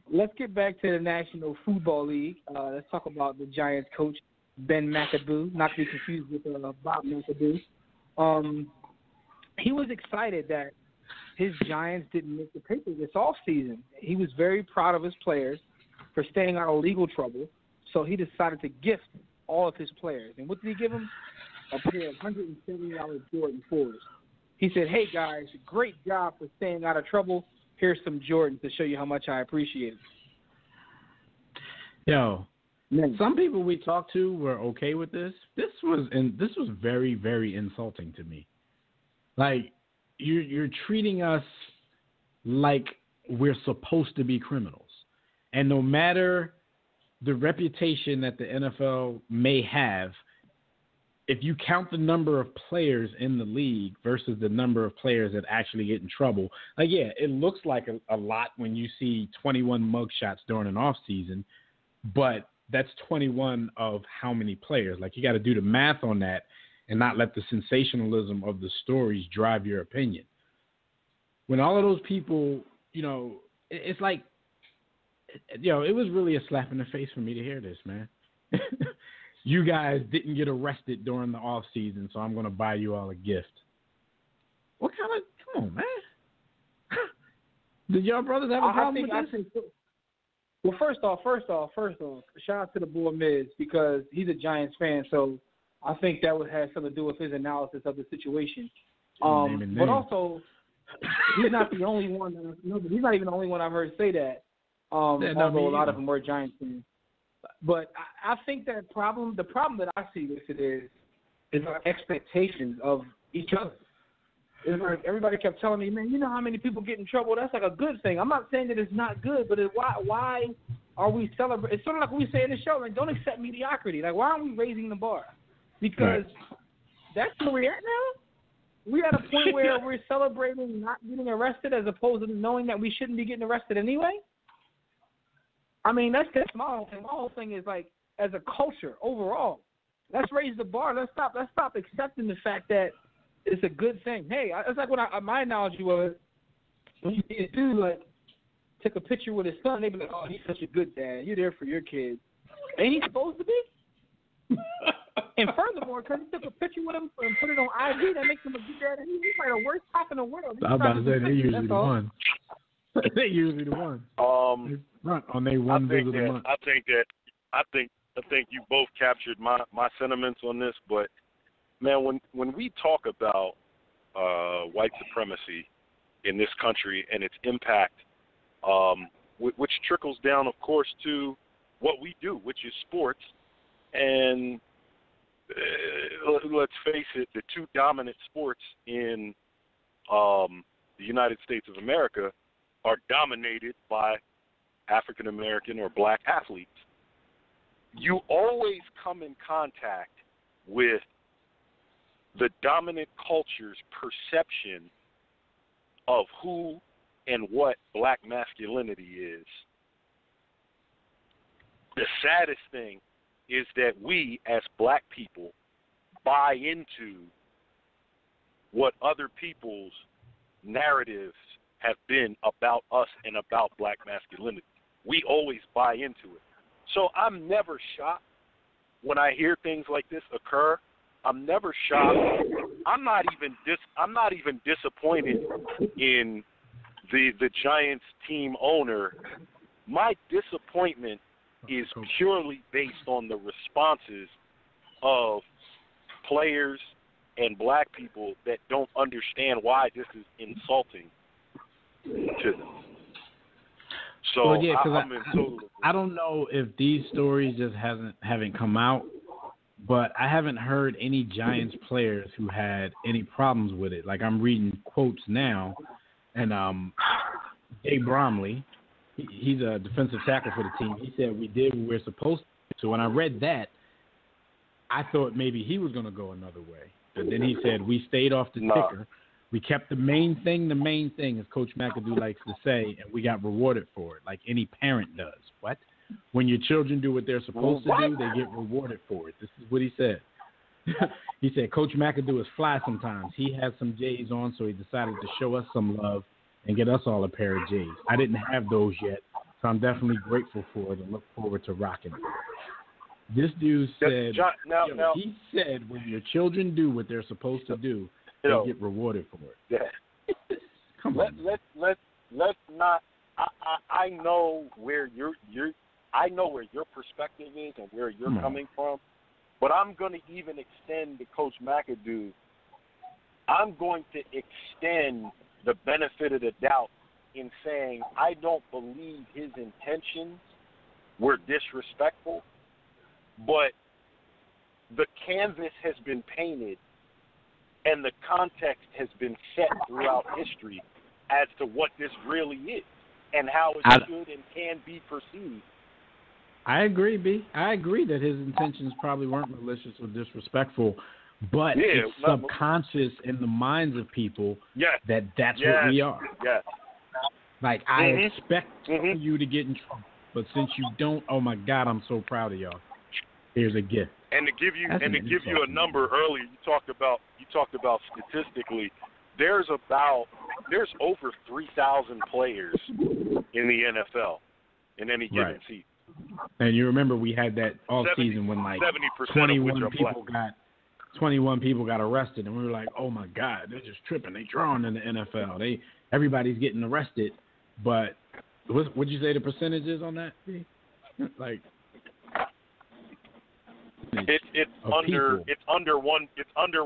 let's get back to the National Football League. Let's talk about the Giants coach Ben McAdoo, not to be confused with Bob McAdoo. He was excited that his Giants didn't make the paper this offseason. He was very proud of his players for staying out of legal trouble, so he decided to gift all of his players. And what did he give them? A pair of $170 Jordan 4s. He said, "Hey, guys, great job for staying out of trouble. Here's some Jordans to show you how much I appreciate it." Yo, some people we talked to were okay with this. This was very, very insulting to me. Like, you're treating us like we're supposed to be criminals. And no matter the reputation that the NFL may have, if you count the number of players in the league versus the number of players that actually get in trouble, it looks like a lot when you see 21 mugshots during an off season, but that's 21 of how many players? Like, you got to do the math on that and not let the sensationalism of the stories drive your opinion. When all of those people, it's like, it was really a slap in the face for me to hear this, man. You guys didn't get arrested during the off season, so I'm going to buy you all a gift. What kind of, come on, man. Did y'all brothers have a problem with this? Well, first off, shout out to the boy Miz because he's a Giants fan, so I think that would have something to do with his analysis of the situation. But also, he's not the only one. He's not even the only one I've heard say that. Although a lot of them were Giants fans. But I think that the problem that I see with it is our expectations of each other. It's like everybody kept telling me, man, you know how many people get in trouble? That's like a good thing. I'm not saying that it's not good, but why are we celebrating? It's sort of like we say in the show, like, don't accept mediocrity. Like, why aren't we raising the bar? Because that's where we're at now. We're at a point where we're celebrating not getting arrested as opposed to knowing that we shouldn't be getting arrested anyway. I mean, that's my whole thing. My whole thing is, like, as a culture overall, let's raise the bar. Let's stop accepting the fact that it's a good thing. Hey, it's like when my analogy was when you see a dude like take a picture with his son, they be like, "Oh, he's such a good dad. You're there for your kids." Ain't he supposed to be? And furthermore, because he took a picture with him and put it on IG, that makes him a good dad. And he's like the worst cop in the world. I'm about to say they're usually the ones. They're usually the ones. On their one visit a month. I think you both captured my sentiments on this, but man, when we talk about white supremacy in this country and its impact, which trickles down, of course, to what we do, which is sports, and let's face it, the two dominant sports in the United States of America are dominated by African American or black athletes. You always come in contact with the dominant culture's perception of who and what black masculinity is. The saddest thing is that we, as black people, buy into what other people's narratives have been about us and about black masculinity. We always buy into it. So I'm never shocked when I hear things like this occur. I'm never shocked. I'm not even disappointed in the Giants team owner. My disappointment is purely based on the responses of players and black people that don't understand why this is insulting to them. So well, yeah, I don't know if these stories just haven't come out, but I haven't heard any Giants players who had any problems with it. Like I'm reading quotes now, and Jay Bromley, he's a defensive tackle for the team. He said we did what we're supposed to. So when I read that, I thought maybe he was going to go another way. But then he said we stayed off the ticker. We kept the main thing, as Coach McAdoo likes to say, and we got rewarded for it, like any parent does. What? When your children do what they're supposed to do, they get rewarded for it. This is what he said. He said, Coach McAdoo is fly sometimes. He has some J's on, so he decided to show us some love and get us all a pair of J's. I didn't have those yet, so I'm definitely grateful for it and look forward to rocking it. This dude said, he said, when your children do what they're supposed to do, they get rewarded for it. Yeah. Come on. Let's not. I know where I know where your perspective is and where you're coming from, but I'm going to even extend to Coach McAdoo. I'm going to extend the benefit of the doubt in saying I don't believe his intentions were disrespectful, but the canvas has been painted and the context has been set throughout history as to what this really is and how it should and can be perceived. I agree, B. I agree that his intentions probably weren't malicious or disrespectful, but it's subconscious in the minds of people that that's what we are. Yes. Like, I expect you to get in trouble, but since you don't, oh, my God, I'm so proud of y'all. Here's a gift. And to give you a number earlier, you talked about statistically, there's over 3,000 players in the NFL in any given season. And you remember we had that all season when like 21 people got arrested, and we were like, oh my God, they're just tripping. They drawing in the NFL. Everybody's getting arrested, but Would you say the percentage is on that? Like, it's under 1%. It's under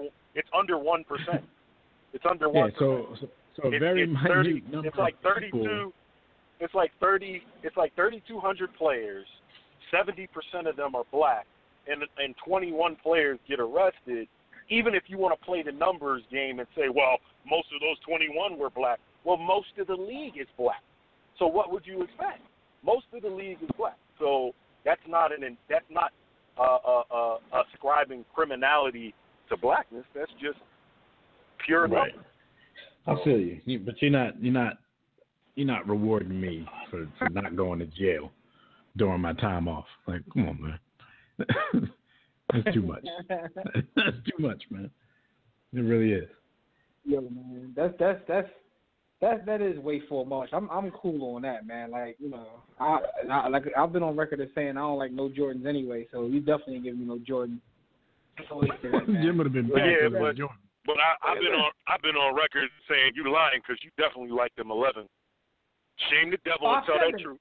1%. Yeah, so very minute number. It's like 32. It's like 3,200 players. 70% of them are black, and 21 players get arrested. Even if you want to play the numbers game and say, well, most of those 21 were black. Well, most of the league is black. So what would you expect? Most of the league is black. So that's not ascribing criminality to blackness. That's just pure right. numbers. I feel you, but you're not rewarding me for not going to jail during my time off. Like, come on, man. That's too much. That's too much, man. It really is. Yo, man, that is way for much. I'm cool on that, man. Like, you know, I've been on record as saying I don't like no Jordans anyway. So you definitely give me no Jordan. Jim would have been back with Jordan. But I've been on record saying you lying because you definitely like them 11. Shame the devil and tell that truth.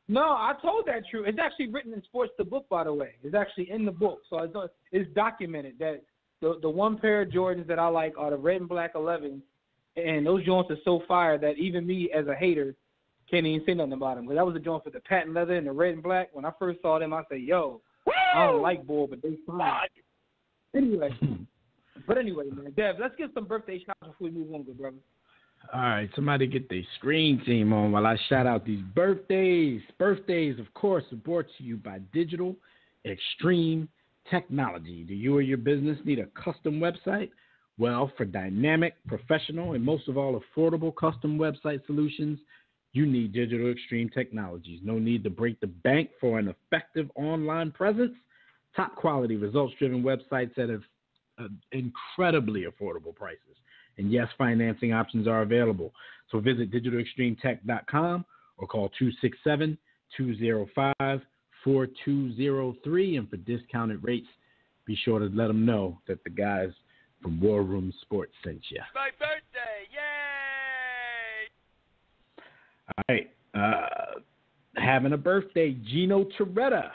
No, I told that truth. It's actually written in Sports the Book, by the way. It's actually in the book, so it's documented that the one pair of Jordans that I like are the red and black 11s, and those joints are so fire that even me as a hater can't even say nothing about them. Because that was the joint for the patent leather and the red and black. When I first saw them, I said, "Yo, woo! I don't like bull, but they fine." Anyway, man, Dev, let's get some birthday shots before we move on, good brother. All right, somebody get their screen team on while I shout out these birthdays. Birthdays, of course, are brought to you by Digital Extreme Technology. Do you or your business need a custom website? Well, for dynamic, professional, and most of all, affordable custom website solutions, you need Digital Extreme Technologies. No need to break the bank for an effective online presence. Top quality, results-driven websites at incredibly affordable prices. And yes, financing options are available. So visit digitalextremetech.com or call 267-205-4203. And for discounted rates, be sure to let them know that the guys from War Room Sports sent you. My birthday, yay! All right. Having a birthday, Gino Torretta.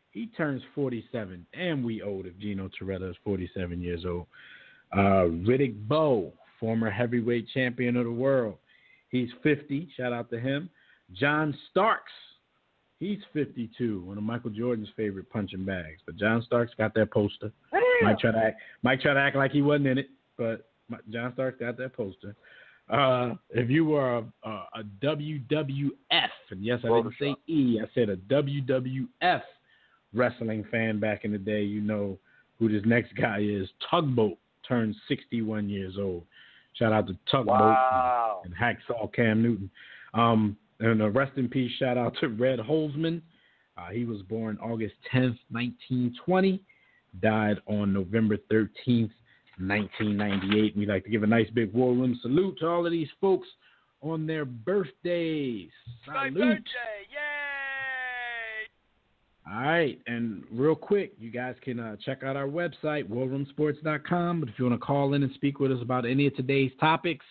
He turns 47. And we old if Gino Torretta is 47 years old. Riddick Bowe, former heavyweight champion of the world. He's 50. Shout out to him. John Starks. He's 52. One of Michael Jordan's favorite punching bags. But John Starks got that poster. Might try to act like he wasn't in it, but John Starks got that poster. If you were a WWF, and yes, I didn't say E, I said a WWF wrestling fan back in the day, you know who this next guy is. Tugboat turned 61 years old. Shout out to Tugboat and Hacksaw Cam Newton. And rest in peace, shout out to Red Holzman. He was born August 10th, 1920. Died on November 13th, 1998. We'd like to give a nice big War Room salute to all of these folks on their birthdays. My birthday, yay! All right, and real quick, you guys can check out our website, warroomsports.com. But if you want to call in and speak with us about any of today's topics,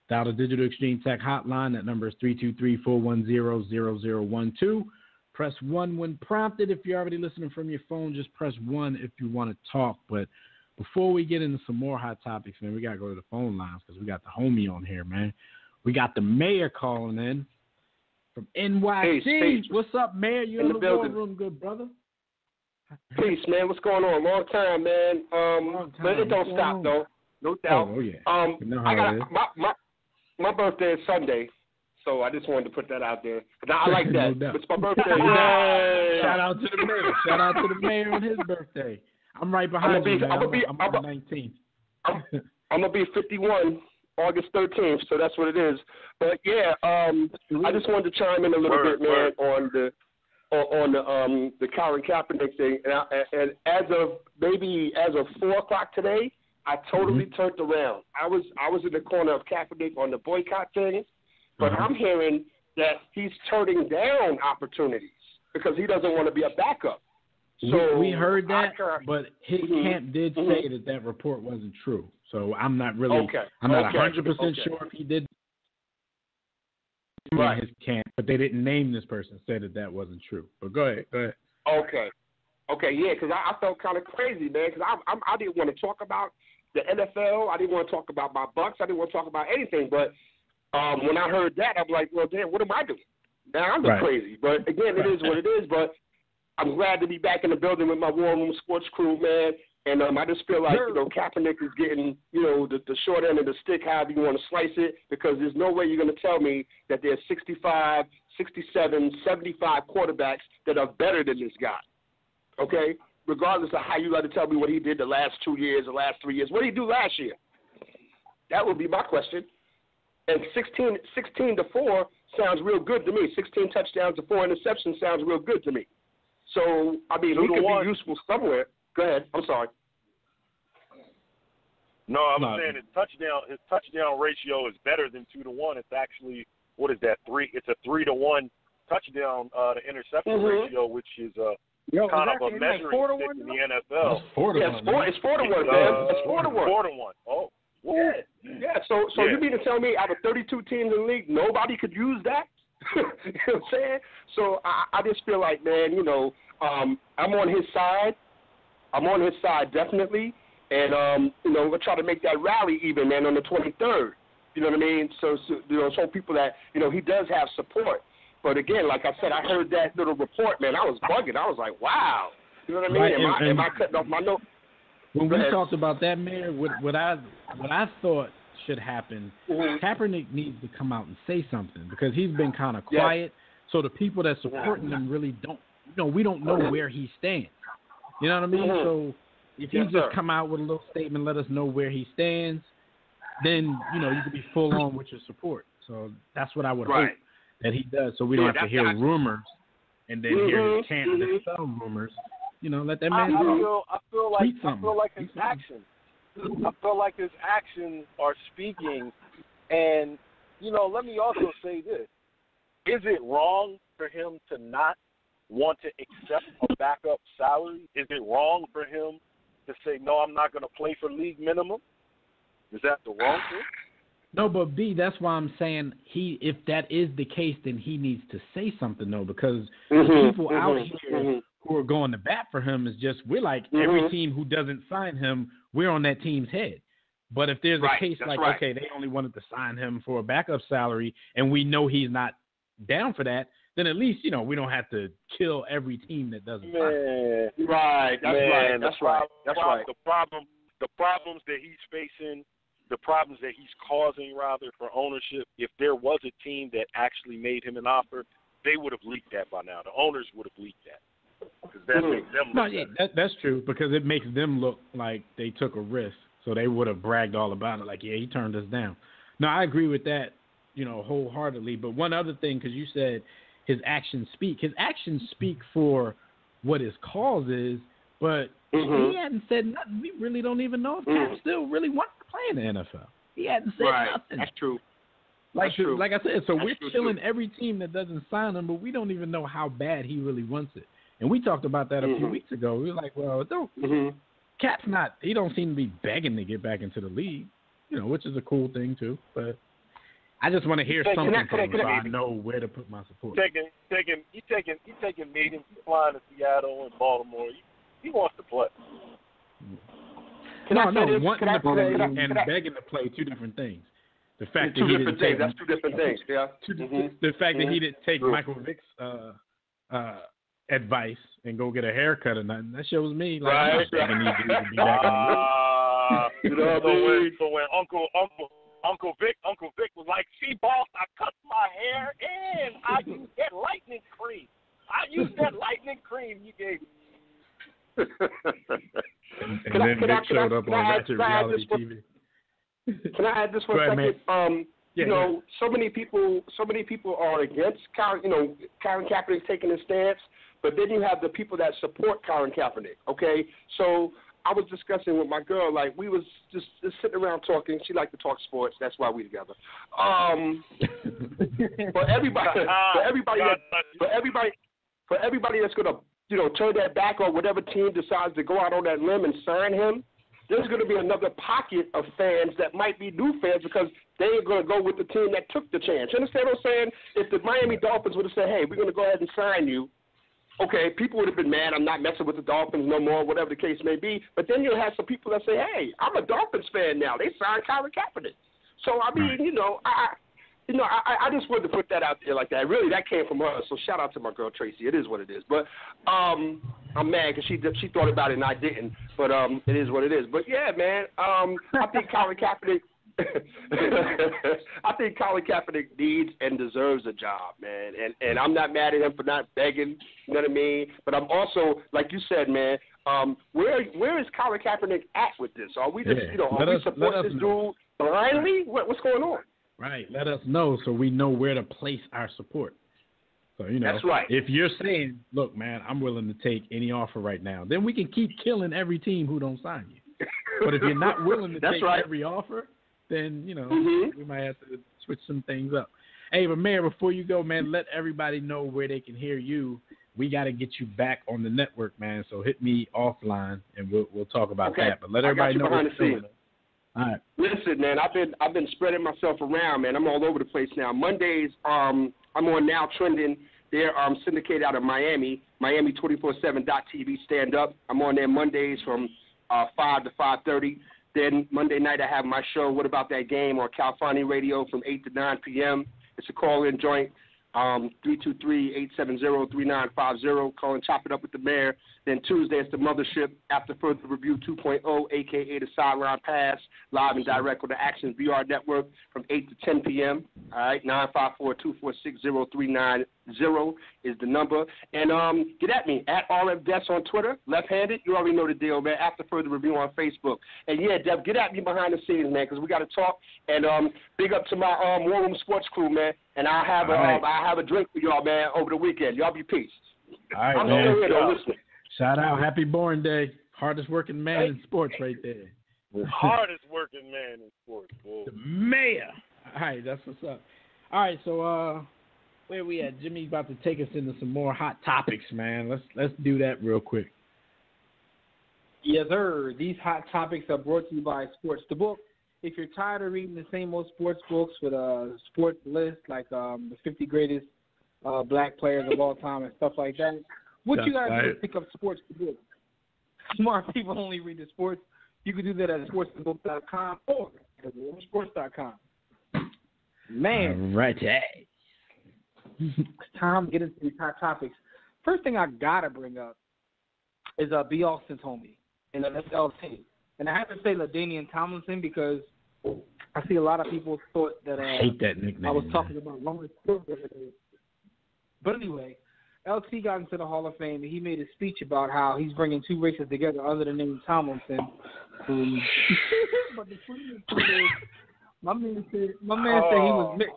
dial the Digital Extreme Tech hotline. That number is 323-410-0012. Press 1 when prompted. If you're already listening from your phone, just press 1 if you want to talk. But before we get into some more hot topics, man, we got to go to the phone lines because we got the homie on here, man. We got the mayor calling in from NYC. Peace. What's up, Mayor? You in the War Room, good brother. Peace, man. What's going on? Long time, man. But it don't stop, though. No doubt. Oh, yeah. I got my birthday is Sunday, so I just wanted to put that out there. I like that. No, it's my birthday. Shout out to the mayor. Shout out to the mayor on his birthday. I'm right behind you, man. I'm on the 19th. I'm going to be 51 August 13th, so that's what it is. But, yeah, I just wanted to chime in a little bit, man, on the Colin Kaepernick thing. And as of 4 o'clock today, I totally turned around. I was in the corner of Kaepernick on the boycott thing, but I'm hearing that he's turning down opportunities because he doesn't want to be a backup. So we heard that, but his camp did say that report wasn't true. So I'm not really, I'm not 100% sure if he did in his camp, but they didn't name this person, said that wasn't true. But go ahead. Okay, yeah, because I felt kind of crazy, man, because I didn't want to talk about the NFL. I didn't want to talk about my Bucks. I didn't want to talk about anything. But when I heard that, I'm like, well, damn, what am I doing? Now I'm just crazy. But, again, it is what it is. But I'm glad to be back in the building with my War Room Sports crew, man. And I just feel like, Kaepernick is getting, the short end of the stick, however you want to slice it, because there's no way you're going to tell me that there's 65, 67, 75 quarterbacks that are better than this guy, okay? Regardless of how you like to tell me what he did the last 2 years, the last 3 years. What did he do last year? That would be my question. And 16-4 sounds real good to me. 16 touchdowns to 4 interceptions sounds real good to me. So, I mean, he could be useful somewhere. Go ahead. I'm sorry. No, I was saying his touchdown ratio is better than 2-to-1. It's actually, what is that? It's a 3-to-1 touchdown to interception ratio, which is kind of a measuring stick in the NFL. It's 4-to-1, man. It's 4-to-1. 4-to-1. Oh. Yeah. So you mean to tell me out of 32 teams in the league, nobody could use that? You know what I'm saying? So I just feel like, man, I'm on his side. I'm on his side, definitely. And, we'll try to make that rally even, man, on the 23rd. You know what I mean? So show people that, he does have support. But, again, like I said, I heard that little report, man. I was bugging. I was like, wow. You know what I mean? Right, am I cutting off my note? When we talked about that, Mayor, what I thought should happen, Kaepernick needs to come out and say something because he's been kind of quiet. So the people that supporting him really don't, we don't know where he stands. You know what I mean? So if he just come out with a little statement, let us know where he stands, then, you could be full on with your support. So that's what I would hope that he does, so we don't have to hear rumors and then hear his candidates sell rumors. Let that man go. I feel like his actions. I feel like his actions are speaking. And, let me also say this. Is it wrong for him to not want to accept a backup salary? Is it wrong for him to say, no, I'm not going to play for league minimum? Is that the wrong thing? No, but B, that's why I'm saying if that is the case, then he needs to say something, though, because the people out here who are going to bat for him is just, we're like every team who doesn't sign him, we're on that team's head. But if there's a case like, okay, they only wanted to sign him for a backup salary and we know he's not down for that, then at least, we don't have to kill every team that doesn't sign him. Right. That's right. The problems that he's facing, the problems that he's causing, rather, for ownership, if there was a team that actually made him an offer, they would have leaked that by now. The owners would have leaked that. Because that makes them look that's true, because it makes them look like they took a risk. So they would have bragged all about it, like, yeah, he turned us down. No, I agree with that, wholeheartedly. But one other thing, because you said his actions speak. His actions speak for what his cause is, but he hadn't said nothing. We really don't even know if Cap still really wants to play in the NFL. He hadn't said nothing. That's true. Like I said, so we're killing every team that doesn't sign him, but we don't even know how bad he really wants it. And we talked about that a few weeks ago. We were like, well, Cap's not – he don't seem to be begging to get back into the league, which is a cool thing too. But I just want to hear something from him so I know where to put my support. He taking meetings, flying to Seattle and Baltimore. He wants to play. Wanting to play and begging to play, two different things. The fact that he didn't take that's two different things. Yeah. The fact that he didn't take Michael Vick's advice and go get a haircut or nothing, that shows me like I'm not begging these dudes to be back in the league. So when Uncle Vic was like, "See, boss, I cut my hair and I used that lightning cream. You gave me." and then Vic showed up on Ratchet Reality TV. Can I add this for a second? So many people are against Colin Kaepernick taking his stance, but then you have the people that support Colin Kaepernick. Okay, so I was discussing with my girl, like we was just sitting around talking. She liked to talk sports. That's why we together. For everybody that's gonna turn that back on whatever team decides to go out on that limb and sign him, there's going to be another pocket of fans that might be new fans because They ain't going to go with the team that took the chance. You understand what I'm saying? If the Miami Dolphins would have said, hey, we're going to go ahead and sign you, okay, people would have been mad. I'm not messing with the Dolphins no more, whatever the case may be. But then you'll have some people that say, hey, I'm a Dolphins fan now. They signed Colin Kaepernick. So, I mean, I just wanted to put that out there like that. Really, that came from her. So shout out to my girl Tracy. It is what it is. But I'm mad because she thought about it and I didn't. But it is what it is. But yeah, man, I think Colin Kaepernick. I think Colin Kaepernick needs and deserves a job, man. And I'm not mad at him for not begging. You know what I mean? But I'm also, like you said, man. Where is Colin Kaepernick at with this? Are we just, are we supporting this dude blindly? What's going on? Right. Let us know so we know where to place our support. So, that's right. If you're saying, look, man, I'm willing to take any offer right now, then we can keep killing every team who don't sign you. But if you're not willing to take every offer, then, we might have to switch some things up. Hey, but Mayor, before you go, man, let everybody know where they can hear you. We got to get you back on the network, man. So hit me offline, and we'll talk about that. But let everybody know behind what's the scenes. All right. Listen, man, I've been spreading myself around, man. I'm all over the place now. Mondays, I'm on Now Trending. They're syndicated out of Miami, Miami247.tv stand up. I'm on there Mondays from 5 to 5:30. Then Monday night I have my show, What About That Game, on California Radio from 8 to 9 p.m. It's a call-in joint, 323-870-3950. Call and chop it up with the mayor. Then Tuesday it's the Mothership, After Further Review 2.0, a.k.a. the Sideline Pass, live and direct on the Action VR Network from 8 to 10 p.m. All right, 954-246-0390 is the number. And get at me, at RFDesk on Twitter, left-handed. You already know the deal, man. After Further Review on Facebook. And, yeah, Dev, get at me behind the scenes, man, because we got to talk. And big up to my War Room Sports crew, man. And I'll have a drink for y'all, man, over the weekend. Y'all be peace. All right, I'm man. still here, though, listening. Shout out. Happy Born Day. Hardest working man in sports right there. Hardest working man in sports, boy. The mayor. All right, that's what's up. All right, so where we at? Jimmy's about to take us into some more hot topics, man. Let's do that real quick. Yes, sir. These hot topics are brought to you by Sports the Book. If you're tired of reading the same old sports books with a sports list like the 50 greatest black players of all time and stuff like that, what you gotta do is pick up Sports the Book. Smart people only read the sports. You can do that at sportsthebook.com or at sports.com. Man. All right. It's time to get into these hot topics. First thing I gotta bring up is B. Austin's homie, and that's LT. And I have to say LaDainian Tomlinson because I see a lot of people thought that I hate that nickname. I was talking about Lawrence Hill. But anyway, LT got into the Hall of Fame, and he made a speech about how he's bringing two races together under the name Tomlinson. But the funny thing is, my man said he was mixed.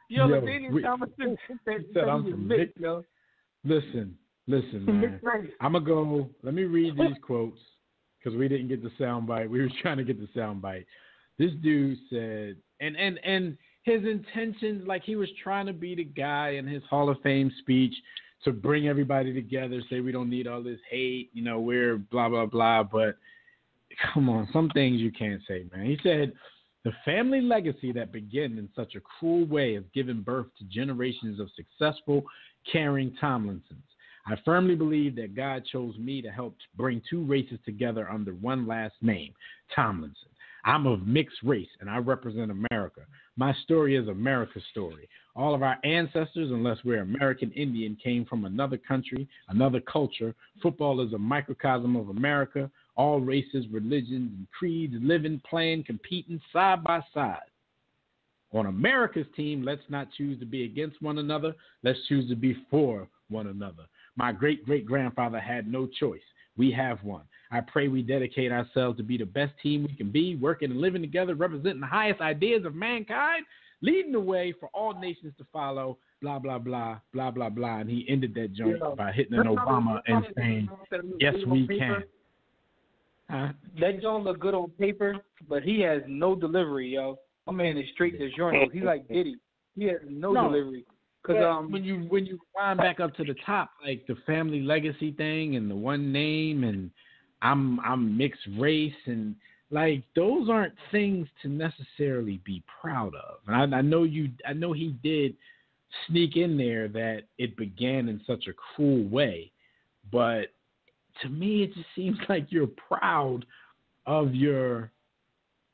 Yo, LaDainian Tomlinson said he was mixed, yo. Listen, man. I'm going to go. Let me read these quotes because we didn't get the soundbite. We were trying to get the soundbite. This dude said, and his intentions, like he was trying to be the guy in his Hall of Fame speech to bring everybody together, say we don't need all this hate, we're blah, blah, blah. But come on, some things you can't say, man. He said, the family legacy that began in such a cruel way has given birth to generations of successful, caring Tomlinsons. I firmly believe that God chose me to help bring two races together under one last name, Tomlinson. I'm of mixed race, and I represent America. My story is America's story. All of our ancestors, unless we're American Indian, came from another country, another culture. Football is a microcosm of America. All races, religions, and creeds living, playing, competing side by side. On America's team, let's not choose to be against one another. Let's choose to be for one another. My great-great-grandfather had no choice. We have one. I pray we dedicate ourselves to be the best team we can be, working and living together, representing the highest ideas of mankind, leading the way for all nations to follow, blah, blah, blah, blah, blah, blah. And he ended that joint by hitting an Obama and saying, yes, we can. That joint look good on paper, but he has no delivery, yo. My man is straight to journal. He's like Diddy. He has no delivery. Because when you wind back up to the top, like the family legacy thing and the one name and I'm mixed race and Like, those aren't things to necessarily be proud of. And I know he did sneak in there that it began in such a cruel way, but to me, it just seems like you're proud of your,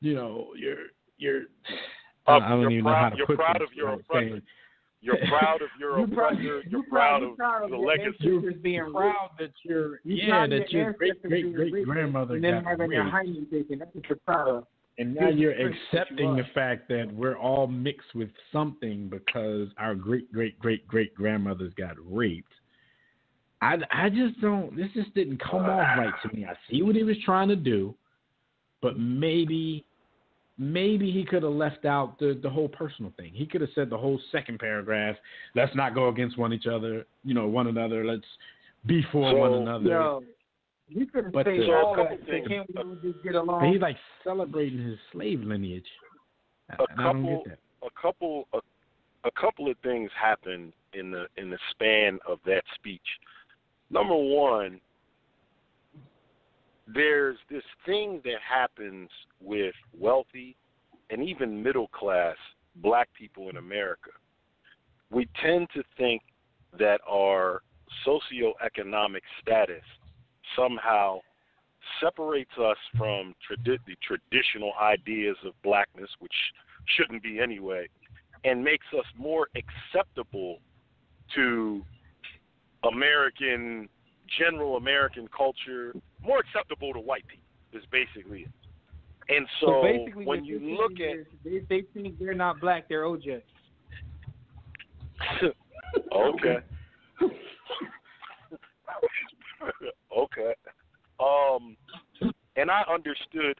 I don't even know how to put this. You're proud of your oppressor. You're proud of your oppressor. You're proud of the legacy. You're being proud that your great grandmother got raped. That's what you're proud of. And now you're accepting the fact that we're all mixed with something because our great grandmothers got raped. I just don't. This just didn't come off right to me. I see what he was trying to do, but maybe he could have left out the whole personal thing. He could have said the whole second paragraph. Let's not go against one another. Let's be for one another. Yo, you could have said all that. Can't we just get along? He's like celebrating his slave lineage. I don't get that. A couple of things happened in the span of that speech. Number one, there's this thing that happens with wealthy and even middle class black people in America. We tend to think that our socioeconomic status somehow separates us from the traditional ideas of blackness, which shouldn't be anyway, and makes us more acceptable to general American culture, more acceptable to white people is basically it. And so basically when you look at... They think they're not black, they're OJ. Okay. Okay. And I understood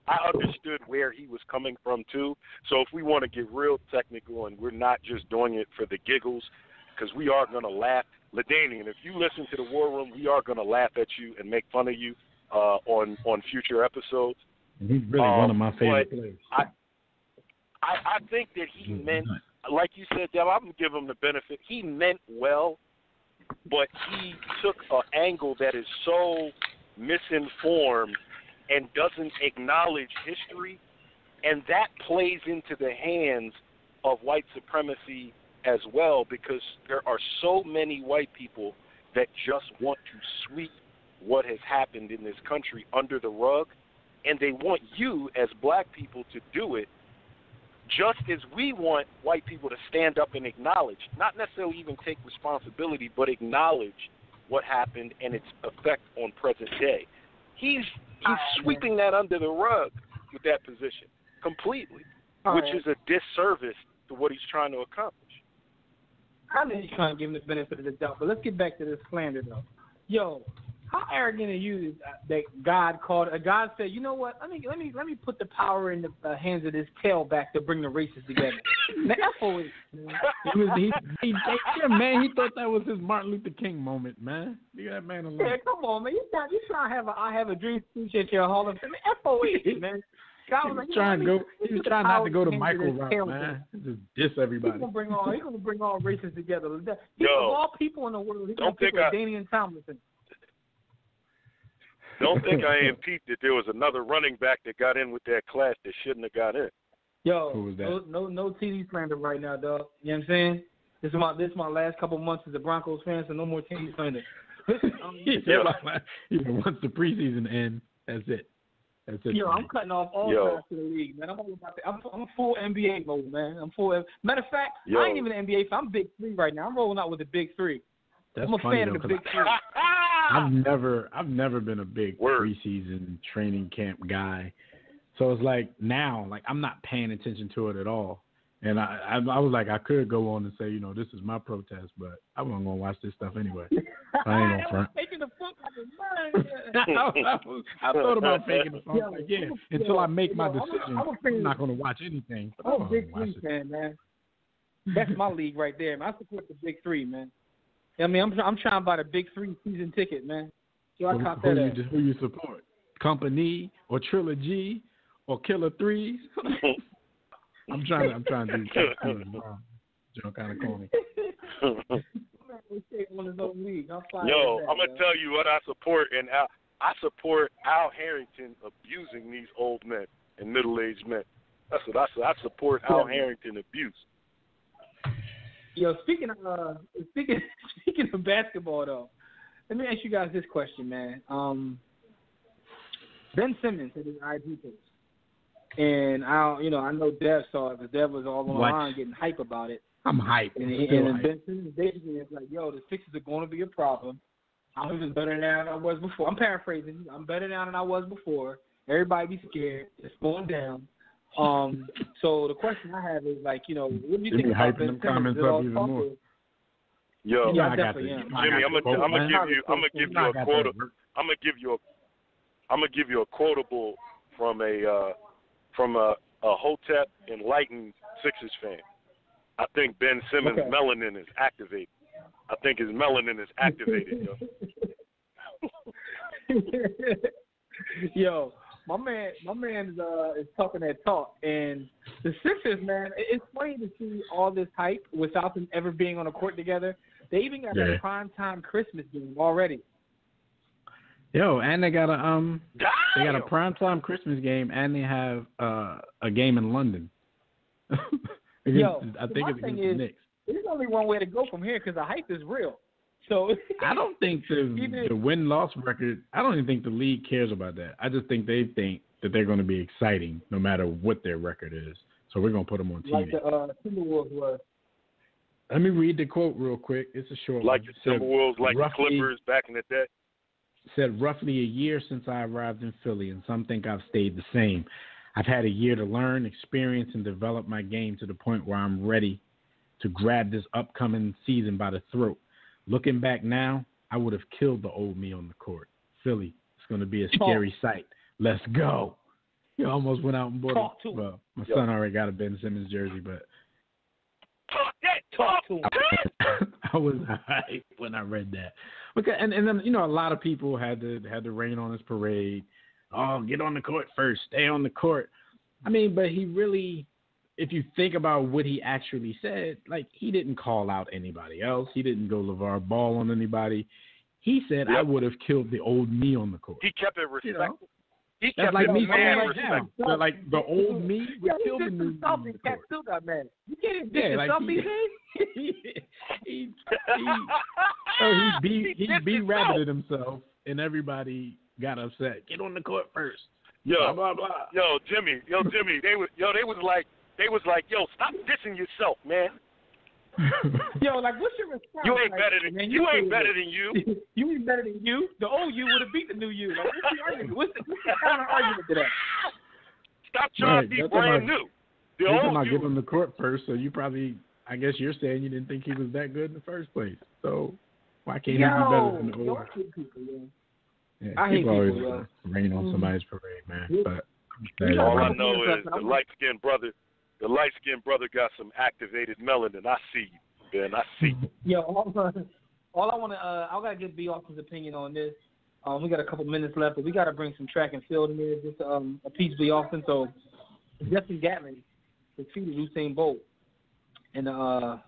where he was coming from too. So if we want to get real technical and we're not just doing it for the giggles, because we are going to laugh. LaDainian, if you listen to the War Room, we are going to laugh at you and make fun of you on future episodes. He's really one of my favorite players. I think that he meant, like you said, Deb, I'm going to give him the benefit. He meant well, but he took an angle that is so misinformed and doesn't acknowledge history, and that plays into the hands of white supremacy as well, because there are so many white people that just want to sweep what has happened in this country under the rug, and they want you as black people to do it just as we want white people to stand up and acknowledge, not necessarily even take responsibility, but acknowledge what happened and its effect on present day. He's sweeping that under the rug with that position completely, which is a disservice to what he's trying to accomplish. I know he's trying to give him the benefit of the doubt, but let's get back to this slander, though. Yo, how arrogant are you that God said, you know what? Let me put the power in the hands of this tailback to bring the races together. Man, he thought that was his Martin Luther King moment, man. Leave that man alone. Yeah, come on, man. You trying to have I have a dream speech at your Hall of Fame. FOE, man. God was he was trying not to go to Michael route, man. Just diss everybody. He's gonna bring all races together. Of all people in the world, he's gonna pick Damian Tomlinson. Don't think I am Pete that there was another running back that got in with that class that shouldn't have got in. Yo, who was that? No TD slander right now, dog. You know what I'm saying? This is my last couple months as a Broncos fan, so no more TD slander. Once the preseason ends, that's it. Yo, I'm cutting off all sides to the league, man. I'm full NBA mode, man. Matter of fact, I ain't even an NBA fan. I'm Big Three right now. I'm rolling out with the Big Three. I'm a fan of the Big Three. I've never been a big preseason training camp guy, so it's like now, like I'm not paying attention to it at all. And I was like, I could go on and say, this is my protest, but I wasn't gonna watch this stuff anyway. I ain't gonna front. I thought about faking the phone. Until I make my decision, I'm not gonna watch anything. I'm a Big Three fan, man. That's my league right there, man. I support the Big Three, man. I mean, I'm trying to buy the Big Three season ticket, man. So I caught that. Who you support? Company or Trilogy or Killer Threes? I'm trying to do John kind of corny. Yo, I'm gonna tell you what I support, and I support Al Harrington abusing these old men and middle-aged men. That's what I support Al Harrington abuse. Yo, speaking of basketball though, let me ask you guys this question, man. Ben Simmons had his IG post, and I know Dev saw it because Dev was all online getting hype about it. I'm hyped. And Ben Simmons basically is like, yo, the Sixers are going to be a problem. I'm even better now than I was before. I'm paraphrasing. I'm better now than I was before. Everybody be scared. It's going down. So the question I have is like, what do you think about Ben Simmons? Comments up even more. Yo, I got Jimmy, I'm gonna give you a quote. I'm gonna give you a quotable from a Hotep enlightened Sixers fan. I think Ben Simmons' melanin is activated. I think his melanin is activated, yo. Yo, my man is talking that talk, and the Sixers, man, it's funny to see all this hype without them ever being on the court together. They even got a primetime Christmas game already. Yo, and they got a primetime Christmas game, and they have a game in London. Yo, I think it's against the Knicks. There's only one way to go from here because the hype is real. So I don't think the win-loss record. I don't even think the league cares about that. I just think they think that they're going to be exciting no matter what their record is. So we're going to put them on TV. Like the Timberwolves were. Let me read the quote real quick. It's a short one. Like the Timberwolves, like the Clippers back in the day. Said roughly a year since I arrived in Philly, and some think I've stayed the same. I've had a year to learn, experience, and develop my game to the point where I'm ready to grab this upcoming season by the throat. Looking back now, I would have killed the old me on the court. Philly, it's going to be a scary sight. Let's go. You almost went out and bought it. Well, my son already got a Ben Simmons jersey, but I was hyped when I read that. Okay, and then a lot of people had to rain on his parade. Oh, get on the court first. Stay on the court. I mean, but he really, if you think about what he actually said, like he didn't call out anybody else. He didn't go LeVar Ball on anybody. He said, I would have killed the old me on the court. He kept it respectful. He That's kept like it me man right now. So like the old me would kill the new me. Cat still got mad. You can't diss yourself these days. He be-rabbited himself, and everybody got upset. Get on the court first. Blah, blah, blah. Yo, Jimmy. They was like, yo, stop dissing yourself, man. Yo, like, what's your response? You ain't better than you. Ain't better than you. You ain't better than you. The old you would have beat the new you. Like, what's the argument? What's the counter argument to that? Stop trying to be brand new. The old you. Get on the court first, so you probably, I guess you're saying you didn't think he was that good in the first place. So why can't he be better than the old? Yeah, I hate people, always rain on somebody's parade, man. But all I know is the light-skinned brother. The light-skinned brother got some activated melanin. I see you, Ben. I see you. Yo, all I want to, I gotta get B. Austin's opinion on this. We got a couple minutes left, but we got to bring some track and field in there just to appease B. Austin. So Justin Gatlin defeated Usain Bolt in the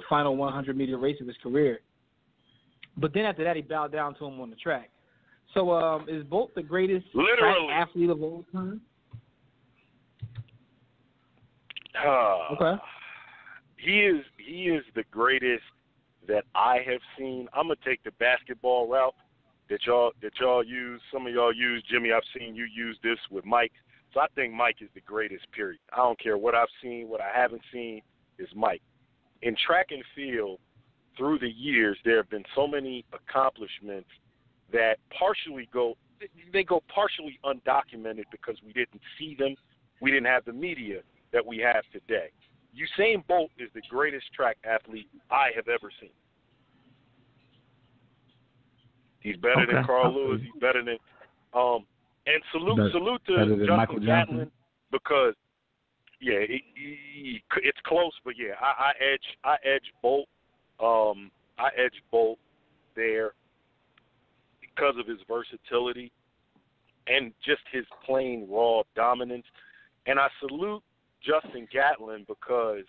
final 100-meter race of his career. But then after that, he bowed down to him on the track. So is Bolt the greatest track athlete of all time? Okay. He is the greatest that I have seen. I'm gonna take the basketball route that y'all use. Some of y'all use. Jimmy, I've seen you use this with Mike. So I think Mike is the greatest, period. I don't care what I've seen, what I haven't seen is Mike. In track and field, through the years, there have been so many accomplishments that they go partially undocumented because we didn't see them. We didn't have the media that we have today. Usain Bolt is the greatest track athlete I have ever seen. He's better than Carl Lewis. He's better than and salute to Justin Gatlin because it's close, but I edge Bolt. I edge Bolt there because of his versatility and just his plain raw dominance. And I salute Justin Gatlin because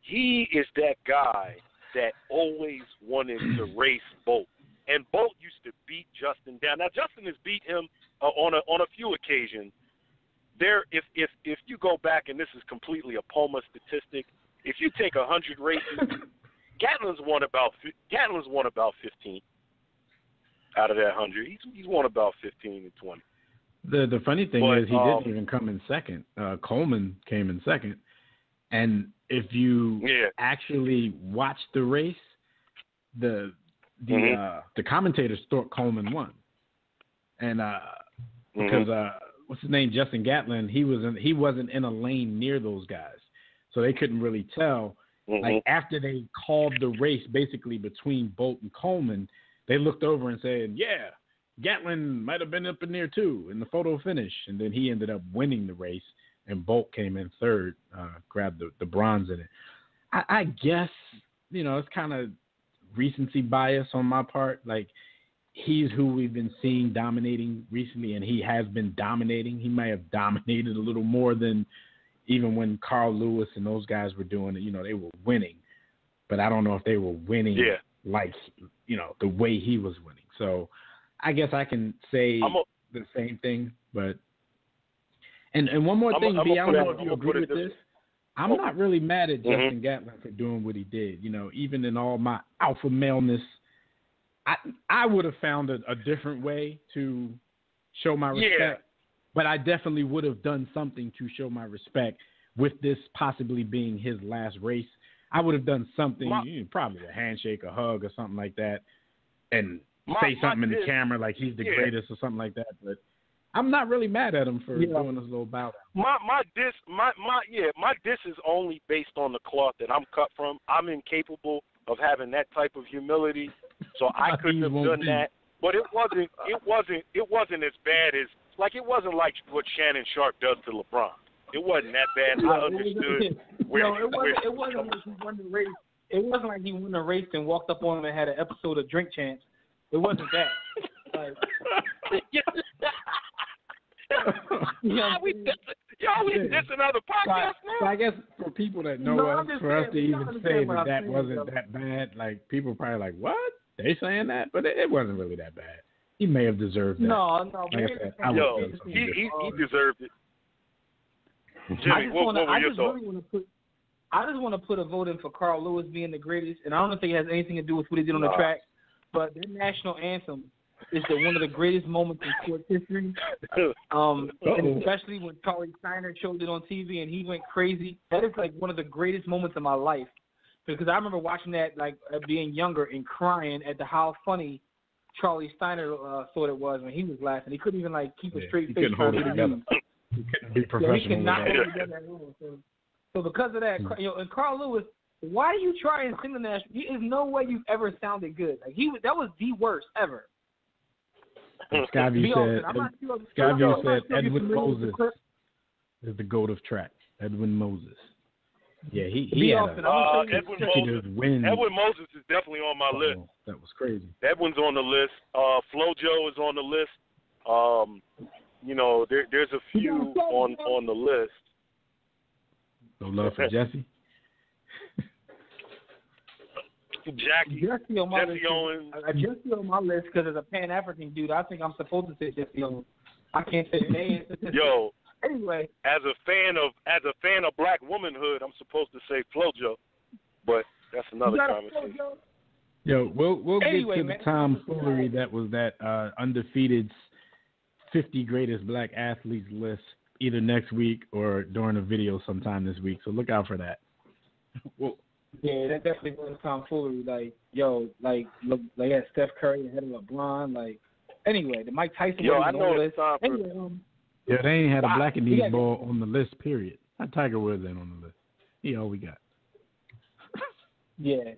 he is that guy that always wanted to race Bolt. And Bolt used to beat Justin down. Now, Justin has beat him on a few occasions, if you go back, and this is completely a POMA statistic, if you take 100 races, Gatlin's won about 15 out of that 100. He's won about 15 to 20. The funny thing is he didn't even come in second. Coleman came in second, and if you actually watch the race, the commentators thought Coleman won, and because what's his name, Justin Gatlin, he wasn't in a lane near those guys, so they couldn't really tell. Like after they called the race basically between Bolt and Coleman, they looked over and said, "Yeah, Gatlin might have been up in there too," in the photo finish, and then he ended up winning the race, and Bolt came in third, grabbed the bronze in it. I guess it's kind of recency bias on my part. Like, he's who we've been seeing dominating recently, and he has been dominating. He may have dominated a little more than even when Carl Lewis and those guys were doing it. They were winning, but I don't know if they were winning like the way he was winning. So I guess I can say the same thing. But and one more thing, B, I don't know if you agree with this. I'm not really mad at Justin Gatlin for doing what he did. Even in all my alpha maleness, I would have found a different way to show my respect. But I definitely would have done something to show my respect with this possibly being his last race. I would have done something, probably a handshake, a hug, or something like that, and say something in the camera like he's the greatest or something like that. But I'm not really mad at him for doing this little bout. My diss is only based on the cloth that I'm cut from. I'm incapable of having that type of humility, so I couldn't have done that. But it wasn't as bad as it wasn't like what Shannon Sharp does to LeBron. It wasn't that bad. I understood. It wasn't like he won the race. It wasn't like he won the race and walked up on him and had an episode of Drink Champs. It wasn't that. We dissing other podcasts now. So I guess for people that know us, for us to even say that wasn't that bad, like, people probably like, what? They saying that? But it wasn't really that bad. He may have deserved that. No. Like he deserved it. Jimmy, what were your thoughts? I just want to put a vote in for Carl Lewis being the greatest, and I don't think it has anything to do with what he did on the track, but their national anthem is one of the greatest moments in sports history, and especially when Charlie Steiner showed it on TV and he went crazy. That is like one of the greatest moments of my life, because I remember watching that being younger and crying at how funny Charlie Steiner thought it was when he was laughing. He couldn't even keep a straight face. He couldn't hold it together. He couldn't be professional. He could not hold it together at all. So because of that, and Carl Lewis, why do you try and sing the national? There's no way you've ever sounded good. That was the worst ever. Skyview said Edwin Moses is the GOAT of track. Edwin Moses. Yeah, he had Edwin Moses is definitely on my list. That was crazy. Edwin's on the list. FloJo is on the list. There's a few on the list. No love for Jesse. Jesse Owens. Jesse on my list because as a Pan-African dude, I think I'm supposed to say Jesse Owens. I can't say the name. Yo. Anyway, as a fan of black womanhood, I'm supposed to say FloJo, but that's another conversation. Yo, we'll get to the tomfoolery that was that undefeated 50 greatest black athletes list either next week or during a video sometime this week. So look out for that. Yeah, that definitely was tomfoolery. Steph Curry ahead of LeBron. Anyway, the Mike Tyson. Yo, I know it's time for. Anyway, yeah, they ain't had a black and East ball on the list, period. Not Tiger Woods ain't on the list. He all we got. Yeah.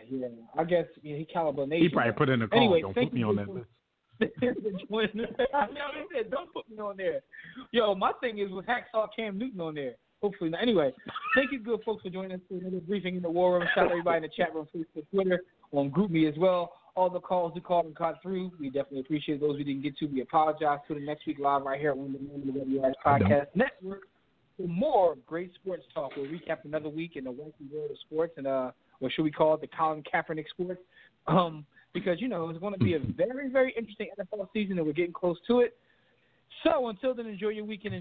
I guess he Caliber Nation. He probably put in a call. Anyway, don't put me on that list. I know they said don't put me on there. Yo, my thing is with Hacksaw Cam Newton on there. Hopefully not. Anyway, thank you, good folks, for joining us for another briefing in the War Room. Shout out everybody in the chat room, Facebook, Twitter, on GroupMe as well. All the calls we called and caught through, we definitely appreciate those we didn't get to. We apologize. To the next week live right here at one of the WRS Podcast Network for more great sports talk. We'll recap another week in the wacky world of sports, and what should we call it, the Colin Kaepernick sports? Because it's going to be a very, very interesting NFL season, and we're getting close to it. So until then, enjoy your weekend.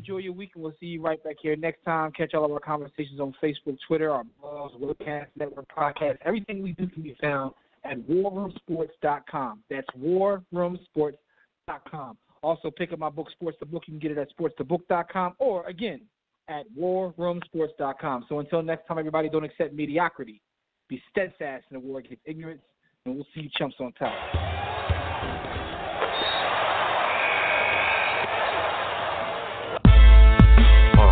We'll see you right back here next time. Catch all of our conversations on Facebook, Twitter, our blogs, webcasts, network podcasts. Everything we do can be found at warroomsports.com. That's warroomsports.com. Also, pick up my book, Sports the Book. You can get it at sportsthebook.com or, again, at warroomsports.com. So until next time, everybody, don't accept mediocrity. Be steadfast in the war against ignorance, and we'll see you chumps on top. 6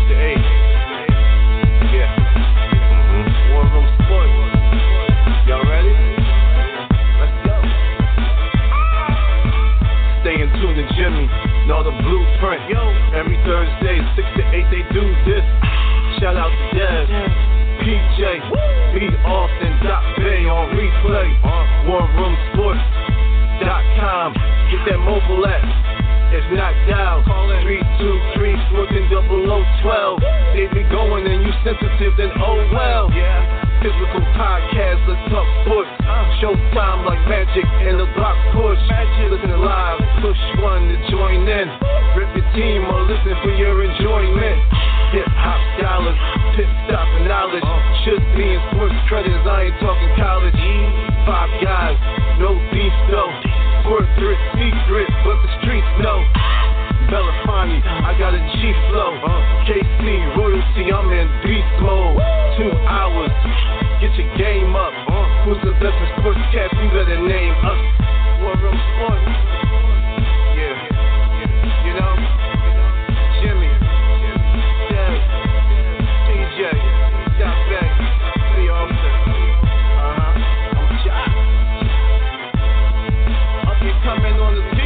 to 8. Yeah. War Room Sports. Y'all ready? Let's go. Stay in tune to Jimmy. Know the blueprint. Yo. Every Thursday, 6 to 8, they do this. Shout out to Dev, PJ, B. Austin, Bay on replay. WarRoomSports.com. Get that mobile app. If not, dial 323-140012. They be going and you sensitive, then oh well. Physical podcast, let's talk sports. Showtime like magic in the block push. Listen live, push one to join in. Rip your team or listen for your enjoyment. Hip hop scholars, pit stop and knowledge. Should be in sports credits, I ain't talking college. 5 guys, no beef though. Corporate secret, but the streets know. Belafonte, I got a G flow. KC royalty, I'm in beast mode. 2 hours, get your game up. Who's the best in sportscast? You better name us. War Room Sports. Yeah, you know, Jimmy, Dev, TJ, Got Back, B. Austin. I'm shot. Up and coming on the beat.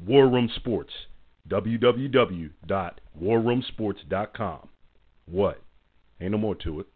War Room Sports, www.warroomsports.com. What? Ain't no more to it.